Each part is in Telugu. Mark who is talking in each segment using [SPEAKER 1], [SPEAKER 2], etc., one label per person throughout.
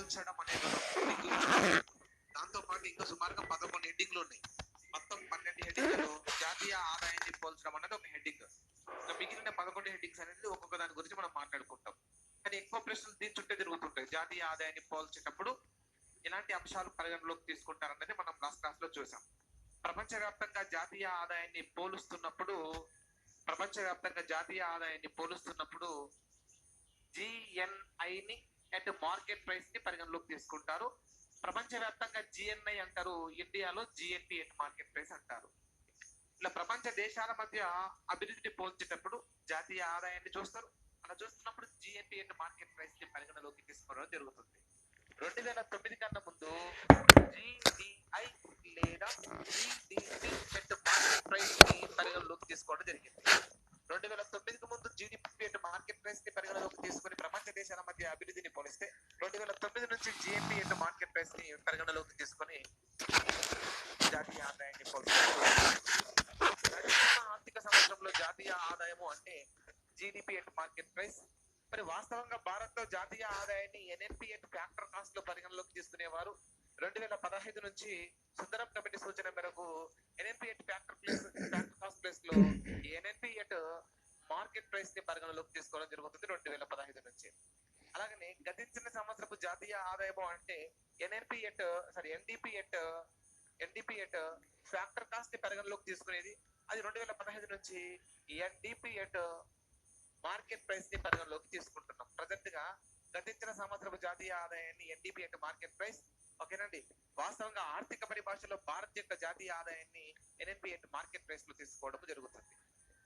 [SPEAKER 1] పోల్చడం అనేది హెడ్డింగ్. దాంతో పాటు ఇంకా సుమారుగా 11 హెడ్డింగ్లు ఉన్నాయి. మొత్తం 12 హెడ్డింగ్లు జాతీయ ఆదాయాన్ని పోల్చడం అనేది ఒక హెడ్డింగ్. మిగిలిన 11 హెడ్డింగ్స్ అనేది ఒక్కొక్క దాని గురించి మనం మాట్లాడుకుంటాం. కానీ ఎక్కువ ప్రశ్నలు దీని చుట్టే తిరుగుతుంటాయి. జాతీయ ఆదాయాన్ని పోల్చేటప్పుడు ఎలాంటి అంశాలు పరిగణలోకి తీసుకుంటారనేది మనం లాస్ట్ క్లాస్ లో చూసాం. ప్రపంచవ్యాప్తంగా జాతీయ ఆదాయాన్ని పోలుస్తున్నప్పుడు జిఎన్ఐని అండ్ మార్కెట్ ప్రైస్ ని పరిగణలోకి తీసుకుంటారు. ప్రపంచవ్యాప్తంగా జిఎన్ఐ అంటారు, ఇండియాలో జిఎన్పి అండ్ మార్కెట్ ప్రైస్ అంటారు. ఇలా ప్రపంచ దేశాల మధ్య అభివృద్ధిని పోల్చేటప్పుడు జాతీయ ఆదాయాన్ని చూస్తారు. అలా చూస్తున్నప్పుడు జిఎన్పి అండ్ మార్కెట్ ప్రైస్ ని పరిగణలోకి తీసుకోవడం జరుగుతుంది. 2009 కన్నా ముందు జిడిఐ లేదా జిడిపి అండ్ మార్కెట్ ప్రైస్ ని పరిగణలోకి తీసుకోవడం జరిగింది. 2009కు ముందు జిడిపి అండ్ మార్కెట్ ప్రైస్ ని పరిగణలోకి తీసుకుని ప్రపంచ దేశాల మధ్య అభివృద్ధిని పోలిస్తే 2009 నుంచి జిఎన్పి అండ్ మార్కెట్ ప్రైస్ ని పరిగణలోకి తీసుకుని జాతీయ ఆదాయాన్ని పోల్చారు. ఆర్థిక సంవత్సరంలో జాతీయ ఆదాయము అంటే జిడిపి అండ్ మార్కెట్ ప్రైస్. మరి వాస్తవంగా భారత్ లో జాతీయ ఆదాయాన్ని ఎన్ఎన్పి అండ్ ఫ్యాక్టర్ కాస్ట్ లో పరిగణలోకి తీసుకునేవారు. 2015 నుంచి సుందరం కమిటీ సూచన మేరకు NNP and factor cost place లో ఎన్ఎన్పి అండ్ మార్కెట్ ప్రైస్ ని పరిగణలోకి తీసుకోవడం జరుగుతుంది 2015 నుంచి. అలాగనే గతించిన సంవత్సరపు జాతీయ ఆదాయము అంటే ఎన్డిపి అండ్ ఫ్యాక్టర్ కాస్ట్ ని పరిగణలోకి తీసుకునేది. అది 2015 నుంచి ఎన్డిపి అండ్ మార్కెట్ ప్రైస్ ని పరిగణలోకి తీసుకుంటున్నాం. ప్రజెంట్ గా గతించిన సంవత్సరపు జాతీయ ఆదాయాన్ని ఎన్డిపి అండ్ మార్కెట్ ప్రైస్, ఓకేనండి. వాస్తవంగా ఆర్థిక పరిభాషలో భారత్ యొక్క జాతీయ ఆదాయాన్ని ఎన్ఎన్పి అండ్ మార్కెట్ ప్రైస్ లో తీసుకోవడం జరుగుతుంది.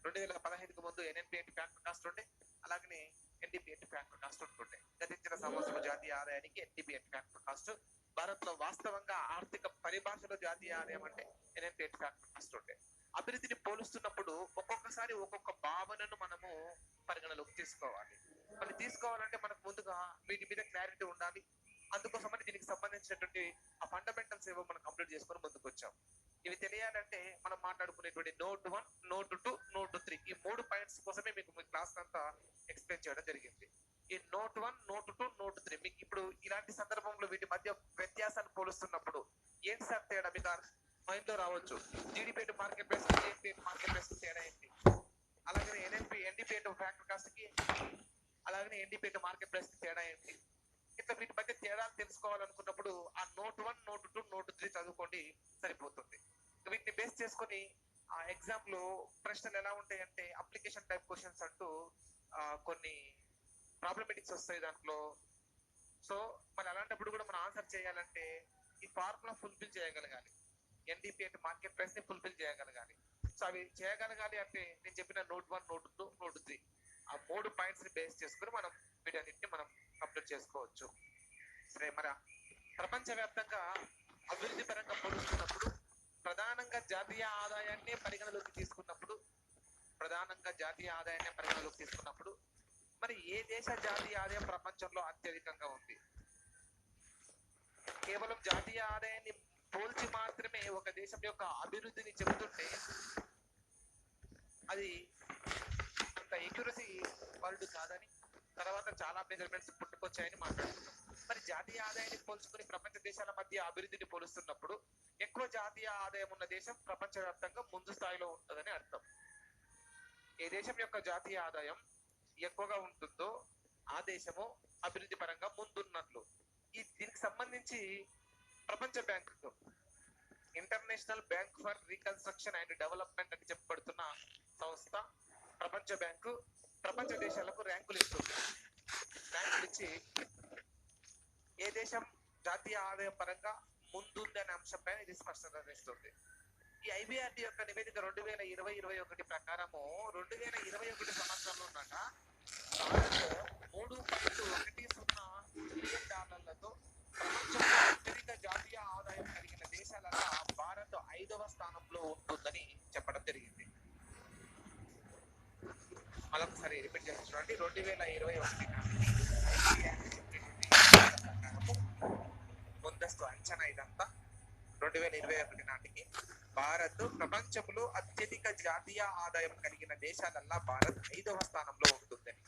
[SPEAKER 1] 2015కు ముందు ఎన్ఎన్పి అండ్ ఫ్యాక్టర్ కాస్ట్ ఉండే, అలాగనే ఎన్డిపి అండ్ ఫ్యాక్టర్ కాస్ట్ ఉంటుండే. గతించిన సంవత్సరం జాతీయ ఆదాయానికి NDP and factor cost. Bharat లో వాస్తవంగా ఆర్థిక పరిభాషలో జాతీయ ఆదాయం అంటే ఎన్ఎన్పి అండ్ ఫ్యాక్టర్ కాస్ట్ ఉండే. అభివృద్ధిని పోలుస్తున్నప్పుడు ఒక్కొక్కసారి ఒక్కొక్క భావనను మనము పరిగణలోకి తీసుకోవాలి. మరి తీసుకోవాలంటే మనకు ముందుగా వీటి మీద క్లారిటీ ఉండాలి. అందుకోసమని దీనికి సంబంధించినటువంటి ఆ ఫండమెంటల్స్ ఏవో మనం కంప్లీట్ చేసుకొని ముందుకు వచ్చాం. ఇవి తెలియాలంటే మనం మాట్లాడుకునేటువంటి నోట్ 1, నోట్ 2, నోట్ 3 ఈ 3 పాయింట్స్ కోసమే మీకు మీ క్లాస్ అంతా ఎక్స్ప్లెయిన్ చేయడం జరిగింది. ఈ నోట్ 1, నోట్ 2, నోట్ 3 మీకు ఇప్పుడు ఇలాంటి సందర్భంలో వీటి మధ్య వ్యత్యాసాన్ని పోలుస్తున్నప్పుడు ఏంటి సార్ తేడా మీకు మైండ్ లో రావచ్చు. GDP and market price, GNP and market price తేడా ఏంటి, అలాగే ఎన్డిపి అండ్ ఫ్యాక్టర్ కాస్ట్ కి, అలాగే ఎన్డిపి అండ్ మార్కెట్ ప్రైస్ కి తేడా ఏంటి. ఇట్లా వీటి మధ్య తేడాలు తెలుసుకోవాలనుకున్నప్పుడు ఆ నోట్ 1, నోట్ 2, నోట్ 3 చదువుకోండి, సరిపోతుంది. వీటిని బేస్ చేసుకుని ఆ ఎగ్జామ్ లో ప్రశ్నలు ఎలా ఉంటాయంటే అప్లికేషన్ టైప్ క్వశ్చన్స్ అంటూ కొన్ని ప్రాబ్లమెటిక్స్ వస్తాయి దాంట్లో. సో మరి అలాంటప్పుడు కూడా మనం ఆన్సర్ చేయాలంటే ఈ ఫార్ములా ఫుల్ఫిల్ చేయగలగాలి. ఎన్డిపి అంటే మార్కెట్ ప్రైస్ ని ఫుల్ఫిల్ చేయగలగాలి. సో అవి చేయగలగాలి అంటే నేను చెప్పిన నోట్ 1, నోట్ 2, నోట్ 3 ఆ 3 పాయింట్స్ ని బేస్ చేసుకుని మనం వీటన్నిటిని మనం కంప్లీట్ చేసుకోవచ్చు. సరే, మరి ప్రపంచవ్యాప్తంగా అభివృద్ధి పరంగా పోలుస్తున్నప్పుడు ప్రధానంగా జాతీయ ఆదాయాన్ని పరిగణలోకి తీసుకున్నప్పుడు మరి ఏ దేశ జాతీయ ఆదాయం ప్రపంచంలో అత్యధికంగా ఉంది? కేవలం జాతీయ ఆదాయాన్ని పోల్చి మాత్రమే ఒక దేశం యొక్క అభివృద్ధిని చెబుతుంటే అది అంత ఎక్యురసీ వరల్డ్ కాదని, తర్వాత చాలా మెజర్మెంట్స్ పుట్టుకొచ్చాయని మాట్లాడుతున్నాం. మరి జాతీయ ఆదాయాన్ని పోల్చుకుని ప్రపంచ దేశాల మధ్య అభివృద్ధిని పోలుస్తున్నప్పుడు ఎక్కువ జాతీయ ఆదాయం ఉన్న దేశం ప్రపంచవ్యాప్తంగా ముందు స్థాయిలో ఉంటుందని అర్థం. ఏ దేశం యొక్క జాతీయ ఆదాయం ఎక్కువగా ఉంటుందో ఆ దేశము అభివృద్ధి పరంగా ముందున్నట్లు. దీనికి సంబంధించి ప్రపంచ bank, international bank for reconstruction and development అని చెప్పబడుతున్న సంస్థ ప్రపంచ బ్యాంకు ప్రపంచ దేశాలకు ర్యాంకులు ఇస్తుంది. ర్యాంకులు ఇచ్చి ఏ దేశం జాతీయ ఆదాయం పరంగా ముందుంది అనే అంశంపైన ఇది స్పష్టంగా చేస్తుంది. ఈ ఐబిఆర్డి యొక్క నివేదిక 2020-21 ప్రకారము 2021 సంవత్సరంలో ఉన్నట భారత్ $3.10 బిలియన్ డాలర్లతో ప్రపంచంలో అత్యధిక జాతీయ ఆదాయం కలిగిన దేశాలలో భారత్ 5వ స్థానంలో ఉంటుందని చెప్పడం జరిగింది. మరొకసారి రిపీట్ చేసి చూడండి. 2021 ముందస్తు అంచనా ఇదంతా. 2021 నాటికి భారత్ ప్రపంచంలో అత్యధిక జాతీయ ఆదాయం కలిగిన దేశాలల్లా భారత్ 5వ స్థానంలో ఉంటుందని.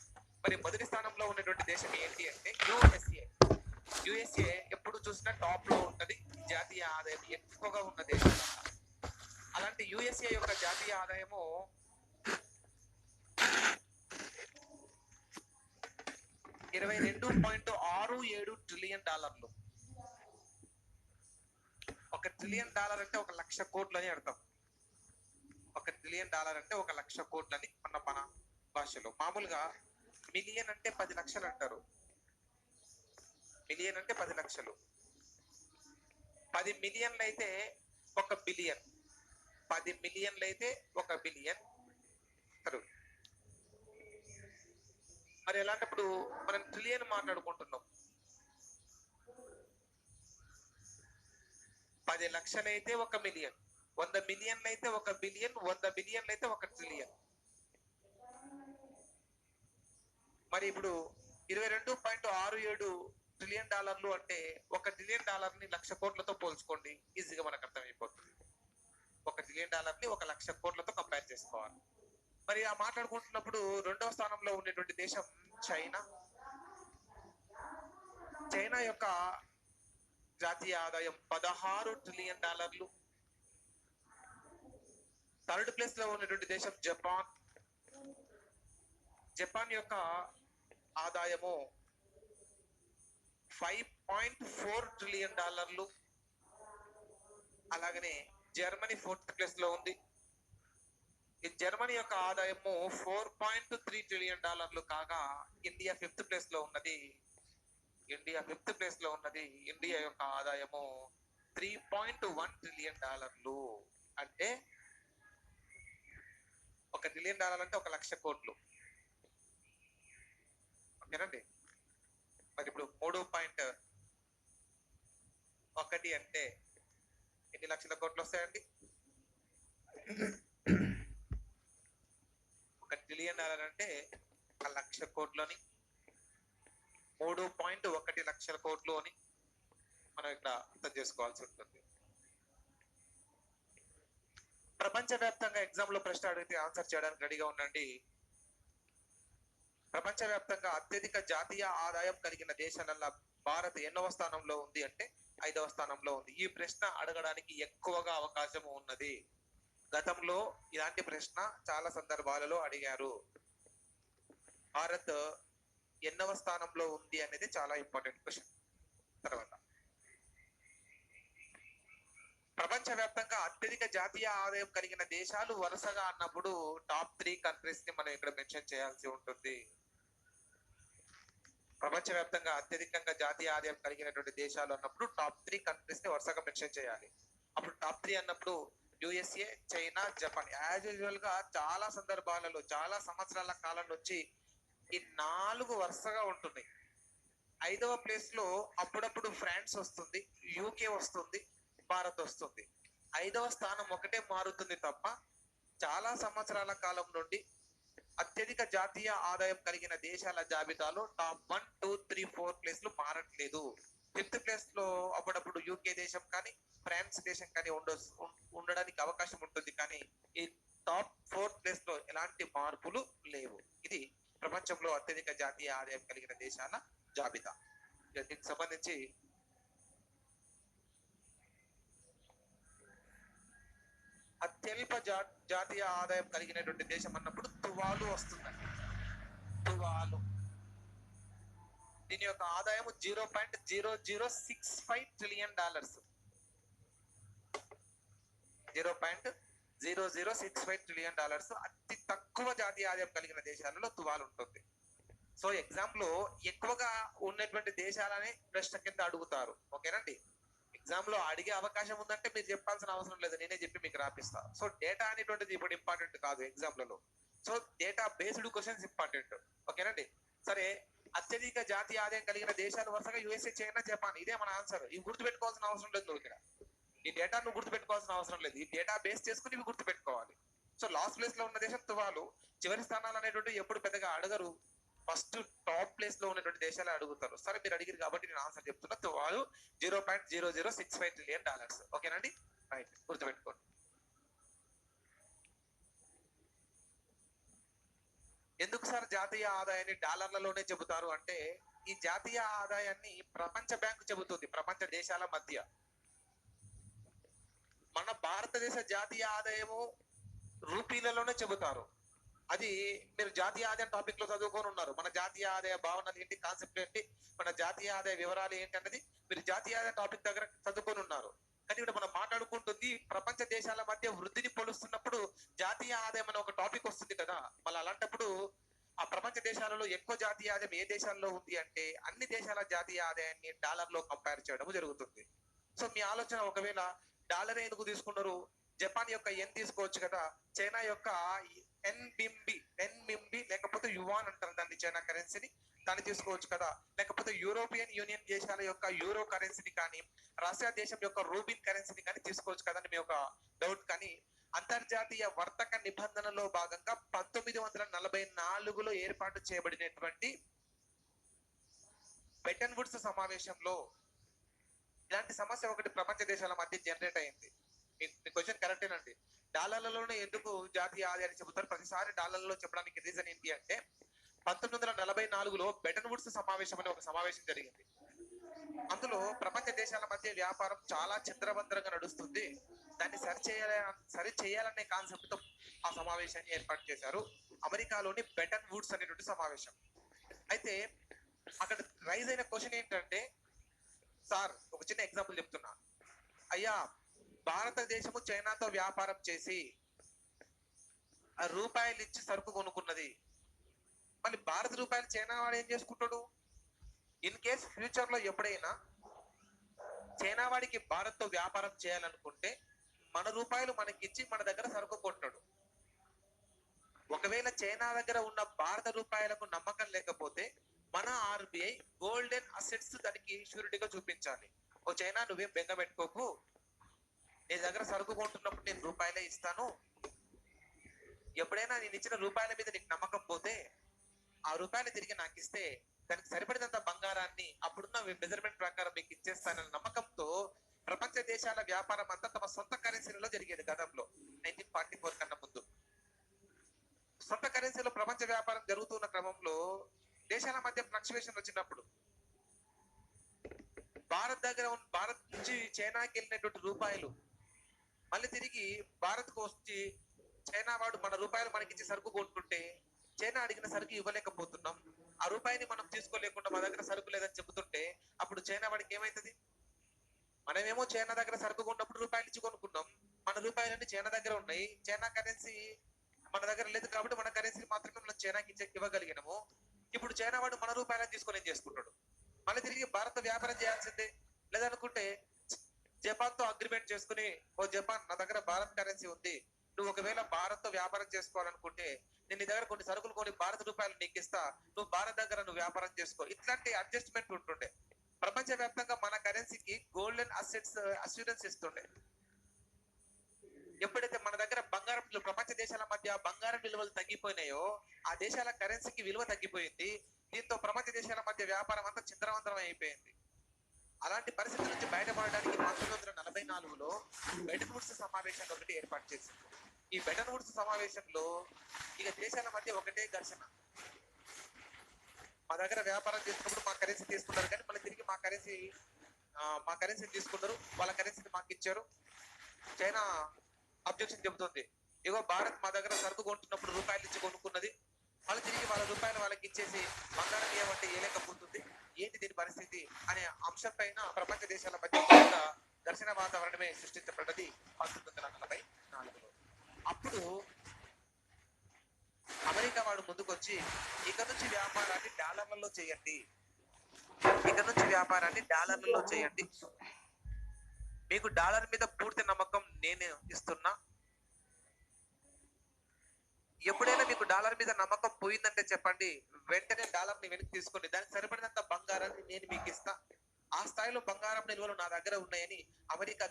[SPEAKER 1] మరి మొదటి స్థానంలో ఉన్నటువంటి దేశం ఏంటి అంటే యుఎస్ఏ. యుఎస్ఏ ఎప్పుడు చూసినా టాప్ లో ఉంటది, జాతీయ ఆదాయం ఎక్కువగా ఉన్న దేశం. అలాంటి యుఎస్ఏ యొక్క జాతీయ ఆదాయము 22.67 ట్రిలియన్ డాలర్లు. $1 ట్రిలియన్ అంటే 1,00,000 కోట్లు అని అర్థం. $1 ట్రిలియన్ అంటే 1,00,000 కోట్లని మన భాషలో. మామూలుగా మిలియన్ అంటే 10 లక్షలు అంటారు. మిలియన్ అంటే 10 లక్షలు. 10 మిలియన్లు అయితే 1 బిలియన్. 10 మిలియన్లు అయితే 1 బిలియన్. మరి ఎలాంటప్పుడు మనం ట్రిలియన్ మాట్లాడుకుంటున్నాం. 10 లక్షలైతే 1 మిలియన్, 100 మిలియన్లు అయితే 1 బిలియన్, 100 బిలియన్లు అయితే 1 ట్రిలియన్. మరి ఇప్పుడు 22.67 ట్రిలియన్ డాలర్లు అంటే 1 ట్రిలియన్ డాలర్ని 1,00,000 కోట్లతో పోల్చుకోండి, ఈజీగా మనకు అర్థమైపోతుంది. 1 ట్రిలియన్ డాలర్ని 1,00,000 కోట్లతో కంపేర్ చేసుకోవాలి. మరి ఆ మాట్లాడుకుంటున్నప్పుడు రెండవ స్థానంలో ఉండేటువంటి దేశం చైనా. చైనా యొక్క జాతీయ ఆదాయం 16 ట్రిలియన్ డాలర్లు. థర్డ్ ప్లేస్ లో ఉన్నటువంటి దేశం జపాన్. జపాన్ యొక్క ఆదాయము 5.4 ట్రిలియన్ డాలర్లు. అలాగనే జర్మనీ 4th ప్లేస్ లో ఉంది. ఈ జర్మనీ యొక్క ఆదాయము 4.3 ట్రిలియన్ డాలర్లు కాగా ఇండియా 5th ప్లేస్ లో ఉన్నది. ఇండియా యొక్క ఆదాయము 3.1 ట్రిలియన్ డాలర్లు. అంటే 1 ట్రిలియన్ డాలర్ అంటే 1,00,000 కోట్లు. ఓకేనండి. మరి ఇప్పుడు 3.1 అంటే ఎన్ని లక్షల కోట్లు వస్తాయండి? 1 ట్రిలియన్ డాలర్ అంటే 1,00,000 కోట్లు అని, 3.1 లక్షల కోట్లు అని మనం ఇక్కడ అర్థం చేసుకోవాల్సి ఉంటుంది. ప్రపంచవ్యాప్తంగా ఎగ్జామ్ లో ప్రశ్న అడిగితే ఆన్సర్ చేయడానికి రెడీగా ఉండండి. ప్రపంచవ్యాప్తంగా అత్యధిక జాతీయ ఆదాయం కలిగిన దేశాలలో భారత్ ఎన్నవ స్థానంలో ఉంది అంటే 5వ స్థానంలో ఉంది. ఈ ప్రశ్న అడగడానికి ఎక్కువగా అవకాశం ఉన్నది. గతంలో ఇలాంటి ప్రశ్న చాలా సందర్భాలలో అడిగారు. భారత్ ఎన్నవ స్థానంలో ఉంది అనేది చాలా ఇంపార్టెంట్ క్వశ్చన్. తర్వాత ప్రపంచవ్యాప్తంగా అత్యధిక జాతీయ ఆదాయం కలిగిన దేశాలు వరుసగా అన్నప్పుడు టాప్ 3 కంట్రీస్ ని మనం ఇక్కడ మెన్షన్ చేయాల్సి ఉంటుంది. ప్రపంచవ్యాప్తంగా అత్యధికంగా జాతీయ ఆదాయం కలిగినటువంటి దేశాలు అన్నప్పుడు టాప్ 3 కంట్రీస్ ని వరుసగా మెన్షన్ చేయాలి. అప్పుడు టాప్ 3 అన్నప్పుడు USA, China, Japan. As usual గా చాలా సందర్భాలలో చాలా సంవత్సరాల కాలం నుంచి ఈ 4 వరుసగా ఉంటున్నాయి. 5వ ప్లేస్ లో అప్పుడప్పుడు ఫ్రాన్స్ వస్తుంది, యూకే వస్తుంది, భారత్ వస్తుంది. 5వ స్థానం ఒకటే మారుతుంది తప్ప చాలా సంవత్సరాల కాలం నుండి అత్యధిక జాతీయ ఆదాయం కలిగిన దేశాల జాబితాలో టాప్ 1, 2, 3, 4 ప్లేస్లు మారట్లేదు. 5th ప్లేస్ లో అప్పుడప్పుడు యూకే దేశం కానీ ఫ్రాన్స్ దేశం కానీ ఉండడానికి అవకాశం ఉంటుంది. కానీ ఈ టాప్ 4 ప్లేస్ లో ఎలాంటి మార్పులు లేవు. ఇది ప్రపంచంలో అత్యధిక జాతీయ ఆదాయం కలిగిన దేశాల జాబితా. దీనికి సంబంధించి అత్యల్ప జాతీయ ఆదాయం కలిగినటువంటి దేశం అన్నప్పుడు తువాలు వస్తుందండి. తువాలు దీని యొక్క ఆదాయం 0.0065 ట్రిలియన్ డాలర్స్. 0.0065 trillion dollars. అతి తక్కువ జాతీయ ఆదాయం కలిగిన దేశాలలో తువాలు ఉంటుంది. సో ఎగ్జామ్ లో ఎక్కువగా ఉన్నటువంటి దేశాలని ప్రశ్న కింద అడుగుతారు. ఓకేనండి. ఎగ్జామ్ లో అడిగే అవకాశం ఉందంటే మీరు చెప్పాల్సిన అవసరం లేదు, నేనే చెప్పి మీకు రాపిస్తా. సో డేటా అనేటువంటిది ఇప్పుడు ఇంపార్టెంట్ కాదు ఎగ్జామ్లలో. So data based questions important. ఓకేనండి. సరే, అత్యధిక జాతీయ ఆదాయం కలిగిన దేశాలు వరుసగా యుఎస్ఏ, చైనా, జపాన్. ఇదే మన ఆన్సర్. ఇవి గుర్తుపెట్టుకోవాల్సిన అవసరం లేదు. నువ్వు ఇక్కడ ఈ డేటా నువ్వు గుర్తుపెట్టుకోవాల్సిన అవసరం లేదు. ఈ డేటా బేస్ చేసుకుని ఇవి గుర్తుపెట్టుకోవాలి. సో లాస్ట్ ప్లేస్ లో ఉన్న దేశం తువాలు. చివరి స్థానాలు అనేటువంటి ఎప్పుడు పెద్దగా అడగరు. ఫస్ట్ టాప్ ప్లేస్ లో ఉన్నటువంటి దేశాలు అడుగుతారు. సరే, మీరు అడిగారు కాబట్టి నేను ఆన్సర్ చెప్తున్నా. తువాలు 0.0065 ట్రిలియన్ డాలర్స్. ఓకేనండి. రైట్, గుర్తుపెట్టుకోండి. ఎందుకు సార్ జాతీయ ఆదాయాన్ని డాలర్లలోనే చెబుతారు అంటే ఈ జాతీయ ఆదాయాన్ని ప్రపంచ బ్యాంకు చెబుతుంది ప్రపంచ దేశాల మధ్య. మన భారతదేశ జాతీయ ఆదాయము రూపీలలోనే చెబుతారు. అది మీరు జాతీయ ఆదాయం టాపిక్ లో చదువుకొని ఉన్నారు. మన జాతీయ ఆదాయ భావనలు ఏంటి, కాన్సెప్ట్ ఏంటి, మన జాతీయ ఆదాయ వివరాలు ఏంటి అన్నది మీరు జాతీయ ఆదాయ టాపిక్ దగ్గర చదువుకొని ఉన్నారు. కానీ ఇక్కడ మనం మాట్లాడుకుంటుంది ప్రపంచ దేశాల మధ్య వృద్ధిని పోలుస్తున్నప్పుడు జాతీయ ఆదాయం అనే ఒక టాపిక్ వస్తుంది కదా. మళ్ళీ అలాంటప్పుడు ఆ ప్రపంచ దేశాలలో ఎక్కువ జాతీయ ఆదాయం ఏ దేశాల్లో ఉంది అంటే అన్ని దేశాల జాతీయ ఆదాయాన్ని డాలర్ లో కంపేర్ చేయడం జరుగుతుంది. సో మీ ఆలోచన ఒకవేళ డాలర్ ఎందుకు తీసుకున్నారు, జపాన్ యొక్క ఎన్ తీసుకోవచ్చు కదా, చైనా యొక్క ఎన్బింబి లేకపోతే యువాన్ అంటారు దాన్ని, చైనా కరెన్సీని, దాన్ని తీసుకోవచ్చు కదా. లేకపోతే యూరోపియన్ యూనియన్ దేశాల యొక్క యూరో కరెన్సీని కానీ, రష్యా దేశం యొక్క రూబిన్ కరెన్సీని కానీ తీసుకోవచ్చు కదా అని మీ ఒక డౌట్. కానీ అంతర్జాతీయ వర్తక నిబంధనలో భాగంగా 1944లో ఏర్పాటు చేయబడినటువంటి బెటన్ వుడ్స్ సమావేశంలో ఇలాంటి సమస్య ఒకటి ప్రపంచ దేశాల మధ్య జనరేట్ అయింది. మీ క్వశ్చన్ కరెక్టేనండి. డాలర్లలోనే ఎందుకు జాతీయ ఆదాయాన్ని చెబుతారు, ప్రతిసారి డాలర్లలో చెప్పడానికి రీజన్ ఏంటి అంటే 1944లో బెటన్ వుడ్స్ సమావేశం అనే ఒక సమావేశం జరిగింది. అందులో ప్రపంచ దేశాల మధ్య వ్యాపారం చాలా చింద్రవందరంగా నడుస్తుంది, దాన్ని సరి చేయాలనే కాన్సెప్ట్ తో ఆ సమావేశాన్ని ఏర్పాటు చేశారు. అమెరికాలోని బెటన్ వుడ్స్ అనేటువంటి సమావేశం. అయితే అక్కడ రైజ్ అయిన క్వశ్చన్ ఏంటంటే, సార్ ఒక చిన్న ఎగ్జాంపుల్ చెప్తున్నా. అయ్యా, భారతదేశము చైనాతో వ్యాపారం చేసి రూపాయలు ఇచ్చి సరుకు కొనుక్కున్నది, మళ్ళీ భారత రూపాయలు చైనా వాడు ఏం చేసుకుంటాడు? ఇన్ కేస్ ఫ్యూచర్ లో ఎప్పుడైనా చైనా వాడికి భారత్ తో వ్యాపారం చేయాలనుకుంటే మన రూపాయలు మనకిచ్చి మన దగ్గర సరుకు కొంటాడు. ఒకవేళ చైనా దగ్గర ఉన్న భారత రూపాయలకు నమ్మకం లేకపోతే మన ఆర్బిఐ గోల్డెన్ అసెట్స్ దానికి షూరిటీగా చూపించాలి. ఓ చైనా, నువ్వేం బెంగ పెట్టుకోకు, నీ దగ్గర సరుకు కొంటున్నప్పుడు నేను రూపాయలే ఇస్తాను, ఎప్పుడైనా నేను ఇచ్చిన రూపాయల మీద నీకు నమ్మకం పోతే ఆ రూపాయలు తిరిగి నాకు ఇస్తే దానికి సరిపడినంత బంగారాన్ని అప్పుడున్న మెజర్మెంట్ ప్రకారం మీకు ఇచ్చేస్తానన్న నమ్మకంతో ప్రపంచ దేశాల వ్యాపారం అంతా తమ సొంత కరెన్సీలలో జరిగేది గతంలో 1944 కన్నా ముందు. సొంత కరెన్సీలో ప్రపంచ వ్యాపారం జరుగుతున్న క్రమంలో దేశాల మధ్య ఫ్లక్చువేషన్ వచ్చినప్పుడు భారత్ నుంచి చైనాకి వెళ్ళినటువంటి రూపాయలు మళ్ళీ తిరిగి భారత్ కు వచ్చి చైనా వాడు మన రూపాయలు మనకిచ్చి సరుకు కొంటుంటే చైనా అడిగిన సరుకు ఇవ్వలేకపోతున్నాం, ఆ రూపాయిని మనం తీసుకోలేకుండా మా దగ్గర సరుకు లేదని చెబుతుంటే అప్పుడు చైనా వాడికి ఏమైతుంది? మనమేమో చైనా దగ్గర సరుకు కొన్నప్పుడు రూపాయలు ఇచ్చి కొనుక్కున్నాం, మన రూపాయలన్నీ చైనా దగ్గర ఉన్నాయి, చైనా కరెన్సీ మన దగ్గర లేదు కాబట్టి మన కరెన్సీ మాత్రమే మనం చైనాకి ఇవ్వగలిగినాము. ఇప్పుడు చైనా వాడు మన రూపాయలను తీసుకొని ఏం చేసుకుంటాడు? మళ్ళీ తిరిగి భారత్ వ్యాపారం చేయాల్సిందే. లేదనుకుంటే జపాన్ తో అగ్రిమెంట్ చేసుకుని, ఓ జపాన్, నా దగ్గర భారత్ కరెన్సీ ఉంది, నువ్వు ఒకవేళ భారత్ తో వ్యాపారం చేసుకోవాలనుకుంటే నేను నీ దగ్గర కొన్ని సరుకులు కొని భారత రూపాయలు నీకు ఇస్తా, నువ్వు భారత్ దగ్గర నువ్వు వ్యాపారం చేసుకో. ఇట్లాంటి అడ్జస్ట్మెంట్ ఉంటుండే. ప్రపంచ వ్యాప్తంగా మన కరెన్సీకి గోల్డెన్ అసెట్స్ అస్యూరెన్స్ ఇస్తుండే. ఎప్పుడైతే మన దగ్గర బంగారం ప్రపంచ దేశాల మధ్య బంగారం విలువలు తగ్గిపోయినాయో ఆ దేశాల కరెన్సీకి విలువ తగ్గిపోయింది. దీంతో ప్రపంచ దేశాల మధ్య వ్యాపారం అంతా చింద్రవంతరం అయిపోయింది. అలాంటి పరిస్థితి నుంచి బయటపడడానికి 1944లో బెటన్ వుడ్స్ సమావేశాన్ని ఒకటి ఏర్పాటు చేసింది. ఈ బెటన్ వుడ్స్ సమావేశంలో ఇక దేశాల మధ్య ఒకటే ఘర్షణ. మా దగ్గర వ్యాపారం చేసినప్పుడు మా కరెన్సీ తీసుకున్నారు, కానీ మళ్ళీ తిరిగి మా కరెన్సీ తీసుకున్నారు, వాళ్ళ కరెన్సీని మాకు ఇచ్చారు. చైనా అబ్జెక్షన్ చెబుతుంది, ఇగో భారత్ మా దగ్గర సరుకు కొంటున్నప్పుడు రూపాయలు ఇచ్చి కొనుక్కున్నది, మళ్ళీ తిరిగి వాళ్ళ రూపాయలు వాళ్ళకి ఇచ్చేసి బంగారం ఏమంటే ఏలేకపోతుంది, ఏంటి దీని పరిస్థితి అనే అంశం పైన ప్రపంచ దేశాల మధ్య ఘర్షణ వాతావరణమే సృష్టించబడ్డది 1944లో. అప్పుడు అమెరికా వాడు ముందుకొచ్చి ఇక నుంచి వ్యాపారాన్ని డాలర్లలో చేయండి, మీకు డాలర్ మీద పూర్తి నమ్మకం నేను ఇస్తున్నా, ఎప్పుడైనా మీకు డాలర్ మీద నమ్మకం పోయిందంటే చెప్పండి, వెంటనే డాలర్ ని వెనక్కి తీసుకొని దానికి సరిపడినంత బంగారాన్ని నేను మీకు ఇస్తా, ఆ స్థాయిలో బంగారం నిల్వలు నా దగ్గర ఉన్నాయని అమెరికా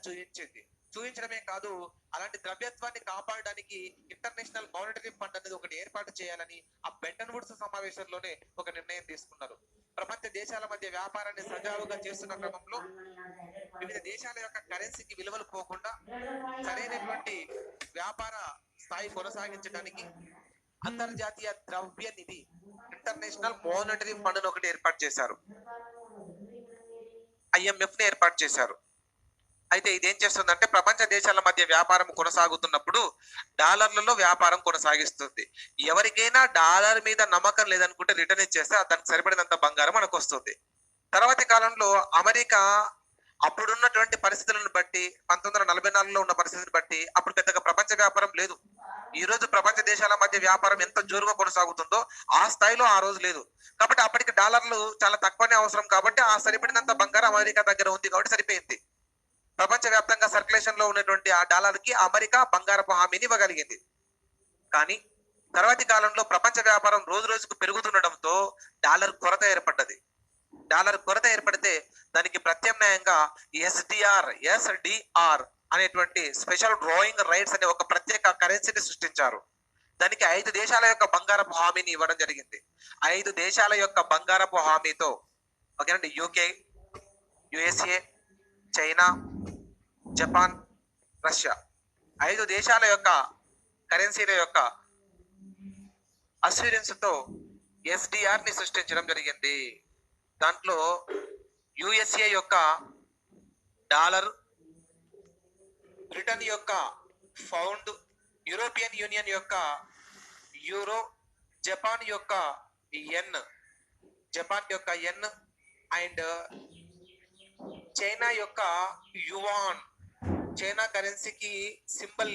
[SPEAKER 1] చూపించడమే కాదు, అలాంటి ద్రవ్యత్వాన్ని కాపాడడానికి ఇంటర్నేషనల్ మానిటరీ ఫండ్ అనేది ఒకటి ఏర్పాటు చేయాలని ఆ బెటన్ వుడ్స్ సమావేశంలోనే ఒక నిర్ణయం తీసుకున్నారు. ప్రపంచ దేశాల మధ్య వ్యాపారాన్ని సజావుగా చేస్తున్న క్రమంలో వివిధ దేశాల యొక్క కరెన్సీకి విలువలు పోకుండా సరైనటువంటి వ్యాపార స్థాయి కొనసాగించడానికి అంతర్జాతీయ ద్రవ్య నిధి ఇంటర్నేషనల్ మానిటరీ ఫండ్ ఒకటి ఏర్పాటు చేశారు, IMF ని ఏర్పాటు చేశారు. అయితే ఇదేం చేస్తుందంటే ప్రపంచ దేశాల మధ్య వ్యాపారం కొనసాగుతున్నప్పుడు డాలర్లలో వ్యాపారం కొనసాగిస్తుంది. ఎవరికైనా డాలర్ మీద నమ్మకం లేదనుకుంటే రిటర్న్ ఇచ్చేస్తే దానికి సరిపడినంత బంగారం మనకు వస్తుంది. తర్వాతి కాలంలో అమెరికా అప్పుడున్నటువంటి పరిస్థితులను బట్టి 1944లో ఉన్న పరిస్థితిని బట్టి అప్పుడు పెద్దగా ప్రపంచ వ్యాపారం లేదు. ఈ రోజు ప్రపంచ దేశాల మధ్య వ్యాపారం ఎంత జోరుగా కొనసాగుతుందో ఆ స్థాయిలో ఆ రోజు లేదు. కాబట్టి అప్పటికి డాలర్లు చాలా తక్కువనే అవసరం కాబట్టి ఆ సరిపడినంత బంగారం అమెరికా దగ్గర ఉంది కాబట్టి సరిపోయింది. ప్రపంచ వ్యాప్తంగా సర్క్యులేషన్ లో ఉన్నటువంటి ఆ డాలర్ కి అమెరికా బంగారపు హామీని ఇవ్వగలిగింది. కానీ తర్వాతి కాలంలో ప్రపంచ వ్యాపారం రోజు రోజుకు పెరుగుతుండటంతో డాలర్ కొరత ఏర్పడ్డది. డాలర్ కొరత ఏర్పడితే దానికి ప్రత్యామ్నాయంగా ఎస్డిఆర్ అనేటువంటి స్పెషల్ డ్రాయింగ్ రైట్స్ అనే ఒక ప్రత్యేక కరెన్సీని సృష్టించారు. దానికి 5 దేశాల యొక్క బంగారపు హామీని ఇవ్వడం జరిగింది. 5 దేశాల యొక్క బంగారపు హామీతో ఓకేనండి, UK, USA, China, Japan, Russia 5 దేశాల యొక్క కరెన్సీల యొక్క అస్యూరెన్స్ తో ఎస్డిఆర్ ని సృష్టించడం జరిగింది. దాంట్లో యుఎస్ఏ యొక్క డాలర్, బ్రిటన్ యొక్క పౌండ్, యూరోపియన్ యూనియన్ యొక్క యూరో, జపాన్ యొక్క యెన్ అండ్ చైనా యొక్క యువాన్. చైనా కరెన్సీకి సింబల్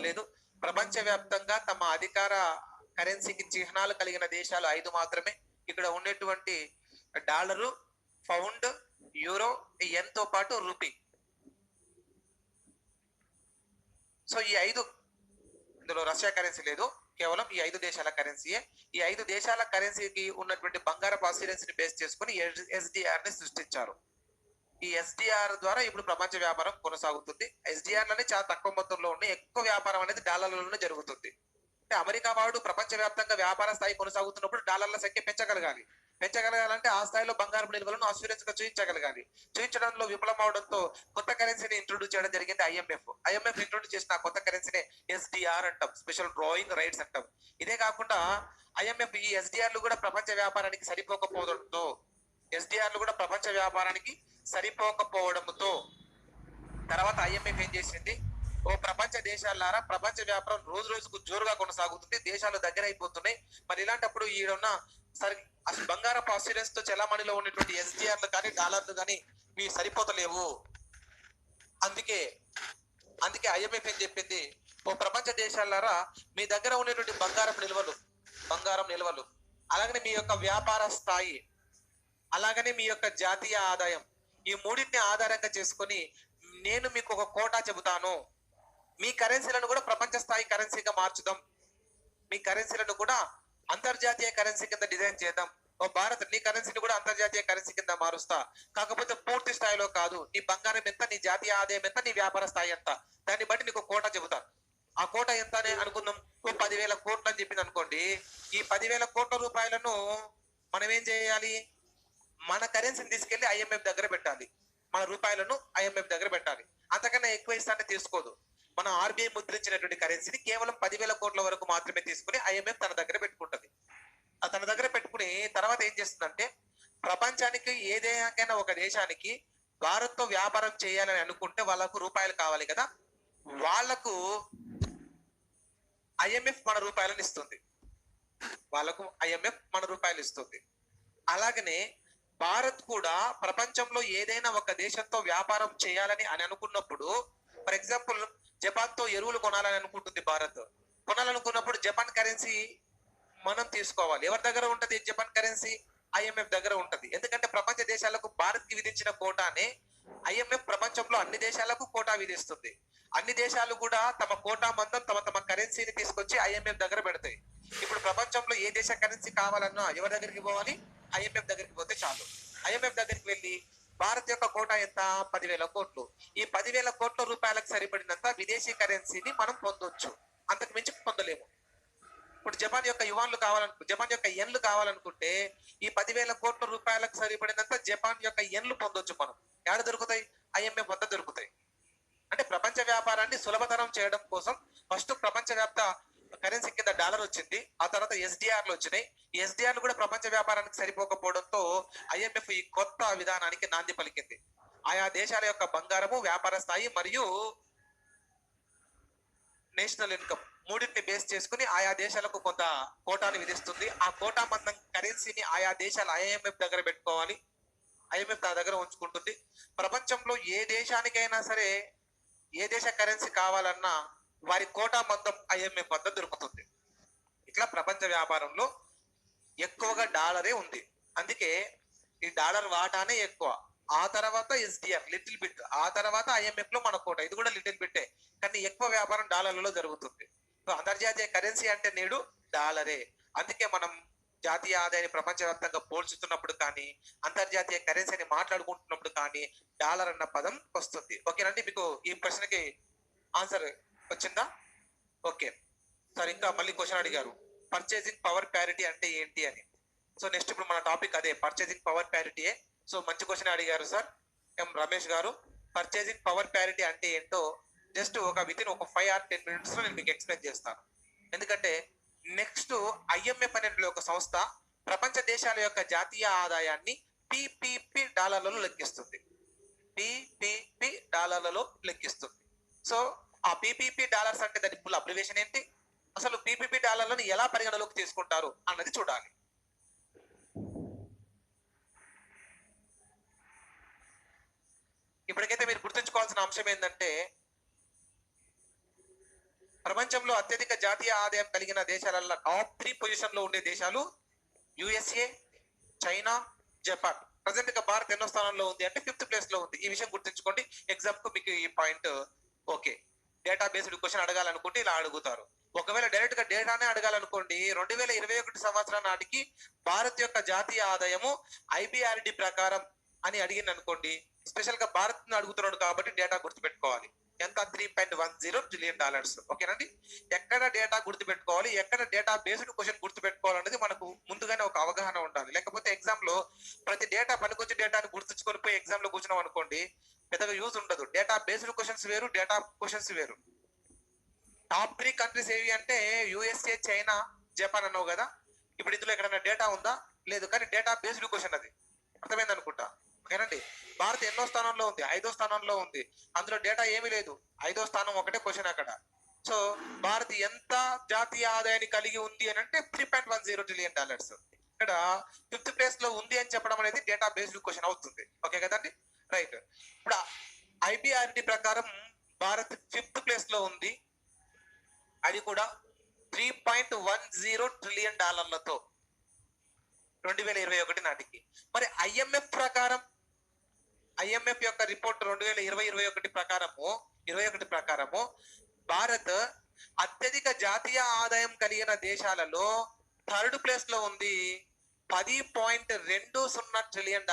[SPEAKER 1] లేదు. ప్రపంచవ్యాప్తంగా తమ అధికార కరెన్సీకి చిహ్నాలు కలిగిన దేశాలు 5 మాత్రమే. ఇక్కడ ఉన్నటువంటి డాలరు, పౌండ్, యూరో, యెన్ తో పాటు రూపీ. సో ఈ 5, ఇందులో రష్యా కరెన్సీ లేదు, కేవలం ఈ 5 దేశాల కరెన్సీయే. ఈ 5 దేశాల కరెన్సీకి ఉన్నటువంటి బంగారపు అస్యూరెన్స్ ని బేస్ చేసుకుని ఎస్డిఆర్ ని సృష్టించారు. ఈ ఎస్డిఆర్ ద్వారా ఇప్పుడు ప్రపంచ వ్యాపారం కొనసాగుతుంది. ఎస్డిఆర్ లని చాలా తక్కువ మొత్తంలో ఉన్నాయి, ఎక్కువ వ్యాపారం అనేది డాలర్లలోనే జరుగుతుంది. అంటే అమెరికా వాడు ప్రపంచ వ్యాప్తంగా వ్యాపార స్థాయి కొనసాగుతున్నప్పుడు డాలర్ల సంఖ్య పెంచగలగాలంటే ఆ స్థాయిలో బంగారం నిల్వలను అస్యూరెన్స్ గా చూపించడంలో విఫలం అవడంతో కొత్త కరెన్సీని ఇంట్రొడ్యూస్ చేయడం జరిగింది ఐఎంఎఫ్ ఇంట్రొడ్యూస్ చేసిన కొత్త కరెన్సీనే ఎస్డిఆర్ అంటాం, స్పెషల్ డ్రాయింగ్ రైట్స్ అంటాం. ఇదే కాకుండా ఐఎంఎఫ్ ఈ ఎస్డిఆర్లు కూడా ప్రపంచ వ్యాపారానికి సరిపోకపోవడంతో తర్వాత ఐఎంఎఫ్ ఏం చేసింది, ప్రపంచ దేశాలారా ప్రపంచ వ్యాపారం రోజు రోజుకు జోరుగా కొనసాగుతుంది, దేశాలు దగ్గర అయిపోతున్నాయి. మరి ఇలాంటప్పుడు ఈడున్న అసలు బంగారపు అస్యూరెన్స్ తో చలామణిలో ఉన్నటువంటి ఎస్డిఆర్లు కానీ డాలర్లు కానీ ఇవి సరిపోతలేవు. అందుకే ఐఎంఎఫ్ ఏం చెప్పింది, ప్రపంచ దేశాలారా మీ దగ్గర ఉన్నటువంటి బంగారం నిల్వలు అలాగనే మీ యొక్క వ్యాపార స్థాయి, అలాగనే మీ యొక్క జాతీయ ఆదాయం, ఈ మూడింటిని ఆధారంగా చేసుకొని నేను మీకు ఒక కోటా చెబుతాను. మీ కరెన్సీలను కూడా ప్రపంచ స్థాయి కరెన్సీగా మార్చుదాం, మీ కరెన్సీలను కూడా అంతర్జాతీయ కరెన్సీ కింద డిజైన్ చేద్దాం. భారత్ నీ కరెన్సీని కూడా అంతర్జాతీయ కరెన్సీ కింద మారుస్తా, కాకపోతే పూర్తి స్థాయిలో కాదు. నీ బంగారం ఎంత, నీ జాతీయ ఆదాయం ఎంత, నీ వ్యాపార స్థాయి ఎంత, దాన్ని బట్టి నీకు కోటా చెబుతాను. ఆ కోట ఎంత అని అనుకుందాం, 10,000 కోట్లు అని చెప్పింది అనుకోండి. ఈ 10,000 కోట్ల రూపాయలను మనం ఏం చేయాలి, మన కరెన్సీని తీసుకెళ్లి ఐఎంఎఫ్ దగ్గర పెట్టాలి, మన రూపాయలను ఐఎంఎఫ్ దగ్గర పెట్టాలి. అంతకన్నా ఎక్కువ ఇస్తానే తీసుకోదు. మన ఆర్బీఐ ముద్రించినటువంటి కరెన్సీని కేవలం 10,000 కోట్ల వరకు మాత్రమే తీసుకుని ఐఎంఎఫ్ తన దగ్గర పెట్టుకుంటది. తన దగ్గర పెట్టుకుని తర్వాత ఏం చేస్తుందంటే, ప్రపంచానికి ఏదైనా ఒక దేశానికి భారత్ తో వ్యాపారం చేయాలని అనుకుంటే వాళ్ళకు రూపాయలు కావాలి కదా, వాళ్లకు ఐఎంఎఫ్ మన రూపాయలను ఇస్తుంది. అలాగనే భారత్ కూడా ప్రపంచంలో ఏదైనా ఒక దేశంతో వ్యాపారం చేయాలని అనుకున్నప్పుడు, ఫర్ ఎగ్జాంపుల్ జపాన్ తో ఎరువులు కొనాలని అనుకుంటుంది భారత్. కొనాలనుకున్నప్పుడు జపాన్ కరెన్సీ మనం తీసుకోవాలి. ఎవరి దగ్గర ఉంటది జపాన్ కరెన్సీ? ఐఎంఎఫ్ దగ్గర ఉంటది. ఎందుకంటే ప్రపంచ దేశాలకు భారత్ కి విధించిన కోటానే ఐఎంఎఫ్ ప్రపంచంలో అన్ని దేశాలకు కోటా విధిస్తుంది. అన్ని దేశాలు కూడా తమ కోటా మందం తమ కరెన్సీని తీసుకొచ్చి ఐఎంఎఫ్ దగ్గర పెడతాయి. ఇప్పుడు ప్రపంచంలో ఏ దేశ కరెన్సీ కావాలన్నా ఎవరి దగ్గరికి పోవాలి? ఐఎంఎఫ్ దగ్గరికి పోతే చాలు. ఐఎంఎఫ్ దగ్గరికి వెళ్ళి భారత్ యొక్క కోటా ఎంత? 10,000 కోట్లు. ఈ 10,000 కోట్ల రూపాయలకు సరిపడినంత విదేశీ కరెన్సీని మనం పొందొచ్చు, అంతకు మించి పొందలేము. ఇప్పుడు జపాన్ యొక్క జపాన్ యొక్క యెన్లు కావాలనుకుంటే ఈ 10,000 కోట్ల రూపాయలకు సరిపడినంత జపాన్ యొక్క యెన్లు పొందొచ్చు. మనం ఎక్కడ దొరుకుతాయి? ఐఎంఎఫ్ వద్ద దొరుకుతాయి. అంటే ప్రపంచ వ్యాపారాన్ని సులభతరం చేయడం కోసం ఫస్ట్ ప్రపంచ వ్యాప్త కరెన్సీ కింద డాలర్ వచ్చింది, ఆ తర్వాత ఎస్డిఆర్లు వచ్చినాయి. ఎస్డిఆర్లు కూడా ప్రపంచ వ్యాపారానికి సరిపోకపోవడంతో ఐఎంఎఫ్ ఈ కొత్త విధానానికి నాంది పలికింది. ఆయా దేశాల యొక్క బంగారము, వ్యాపార స్థాయి మరియు నేషనల్ ఇన్కమ్ మూడింటిని బేస్ చేసుకుని ఆయా దేశాలకు కొంత కోటాను విధిస్తుంది. ఆ కోటా మందం కరెన్సీని ఆయా దేశాలు ఐఎంఎఫ్ దగ్గర పెట్టుకోవాలి, ఐఎంఎఫ్ తన దగ్గర ఉంచుకుంటుంది. ప్రపంచంలో ఏ దేశానికైనా సరే ఏ దేశ కరెన్సీ కావాలన్నా వారి కోటా మందం ఐఎంఎఫ్ వద్ద దొరుకుతుంది. ఇట్లా ప్రపంచ వ్యాపారంలో ఎక్కువగా డాలరే ఉంది, అందుకే ఈ డాలర్ వాటానే ఎక్కువ. ఆ తర్వాత ఎస్డిఆర్ లిటిల్ బిట్, ఆ తర్వాత ఐఎంఎఫ్ లో మన కోట, ఇది కూడా లిటిల్ బిట్టే, కానీ ఎక్కువ వ్యాపారం డాలర్లలో జరుగుతుంది. సో అంతర్జాతీయ కరెన్సీ అంటే నేడు డాలరే. అందుకే మనం జాతీయ ఆదాయాన్ని ప్రపంచవ్యాప్తంగా పోల్చుతున్నప్పుడు కానీ, అంతర్జాతీయ కరెన్సీని మాట్లాడుకుంటున్నప్పుడు కానీ డాలర్ అన్న పదం వస్తుంది. ఓకేనండి, మీకు ఈ ప్రశ్నకి ఆన్సర్ వచ్చిందా? ఓకే సార్, ఇంకా మళ్ళీ క్వశ్చన్ అడిగారు, పర్చేసింగ్ పవర్ ప్యారిటీ అంటే ఏంటి అని. సో నెక్స్ట్ ఇప్పుడు మన టాపిక్ అదే, పర్చేసింగ్ పవర్ ప్యారిటీయే. సో మంచి క్వశ్చన్ అడిగారు సార్ ఎం రమేష్ గారు. పర్చేసింగ్ పవర్ ప్యారిటీ అంటే ఏంటో జస్ట్ వితిన్ ఒక 5 or 10 minutes లో నేను మీకు ఎక్స్ప్లెయిన్ చేస్తాను. ఎందుకంటే నెక్స్ట్ ఐఎంఎఫ్ అనే ఒక సంస్థ ప్రపంచ దేశాల యొక్క జాతీయ ఆదాయాన్ని పిపిపి డాలర్లలో లెక్కిస్తుంది. పిపిపి డాలర్లలో లెక్కిస్తుంది. సో ఆ పిపిపి డాలర్స్ అంటే దాని ఫుల్ అబ్రివేషన్ ఏంటి, అసలు పిపిపి డాలర్లను ఎలా పరిగణలోకి తీసుకుంటారు అన్నది చూడాలి. ఇప్పటికైతే మీరు గుర్తుంచుకోవాల్సిన అంశం ఏంటంటే, ప్రపంచంలో అత్యధిక జాతీయ ఆదాయం కలిగిన దేశాలలో టాప్ 3 పొజిషన్ లో ఉండే దేశాలు యుఎస్ఏ, చైనా, జపాన్. ప్రజెంట్ గా భారత్ ఎన్నో స్థానంలో ఉంది అంటే 5th ప్లేస్ లో ఉంది. ఈ విషయం గుర్తుంచుకోండి, ఎగ్జామ్ కు మీకు ఈ point okay. Data based question అడగాలనుకుంటే ఇలా అడుగుతారు. ఒకవేళ డైరెక్ట్ గా డేటానే అడగాలనుకోండి, 2021 సంవత్సరం నాటికి భారత్ యొక్క జాతీయ ఆదాయము ఐబిఆర్డి ప్రకారం అని అడిగింది అనుకోండి, స్పెషల్ గా భారత్ అడుగుతున్నాడు కాబట్టి డేటా గుర్తుపెట్టుకోవాలి. ఎంత? $3.10 trillion. ఓకేనండి, ఎక్కడ డేటా గుర్తుపెట్టుకోవాలి, ఎక్కడ డేటా బేస్డ్ క్వశ్చన్ గుర్తుపెట్టుకోవాలనేది మనకు ముందుగానే ఒక అవగాహన ఉండాలి. లేకపోతే ఎగ్జామ్ లో ప్రతి డేటా పనికొచ్చి డేటాను గుర్తుంచుకొని పోయి ఎగ్జామ్ లో కూర్చున్నాం అనుకోండి, పెద్దగా యూజ్ ఉండదు. డేటా బేస్డ్ క్వశ్చన్స్ వేరు, డేటా క్వశ్చన్స్ వేరు. టాప్ 3 కంట్రీస్ ఏవి అంటే యుఎస్ఏ, చైనా, జపాన్ అన్నావు కదా. ఇప్పుడు ఇందులో ఎక్కడైనా డేటా ఉందా? లేదు, కానీ డేటా బేస్డ్ క్వశ్చన్ అది, అర్థమైంది అనుకుంటా. ఓకేనండి, భారత్ ఎన్నో స్థానంలో ఉంది? 5వ స్థానంలో ఉంది. అందులో డేటా ఏమీ లేదు, 5వ స్థానం ఒకటే క్వశ్చన్ అక్కడ. సో భారత్ ఎంత జాతీయ ఆదాయాన్ని కలిగి ఉంది అని అంటే $3.10 trillion. ఇక్కడ 5th ప్లేస్ లో ఉంది అని చెప్పడం అనేది డేటా బేస్డ్ క్వశ్చన్ అవుతుంది. ఓకే కదండి, రైట్. ఇప్పుడు ఐబిఆర్డి ప్రకారం భారత్ 5th ప్లేస్ లో ఉంది, అది కూడా $3.10 trillion 2021 నాటికి. మరి ఐఎంఎఫ్ ప్రకారం, ఐఎంఎఫ్ యొక్క రిపోర్ట్ 2021 ప్రకారము భారత్ అత్యధిక జాతీయ ఆదాయం కలిగిన దేశాలలో 3rd ప్లేస్ లో ఉంది, $10.20 trillion.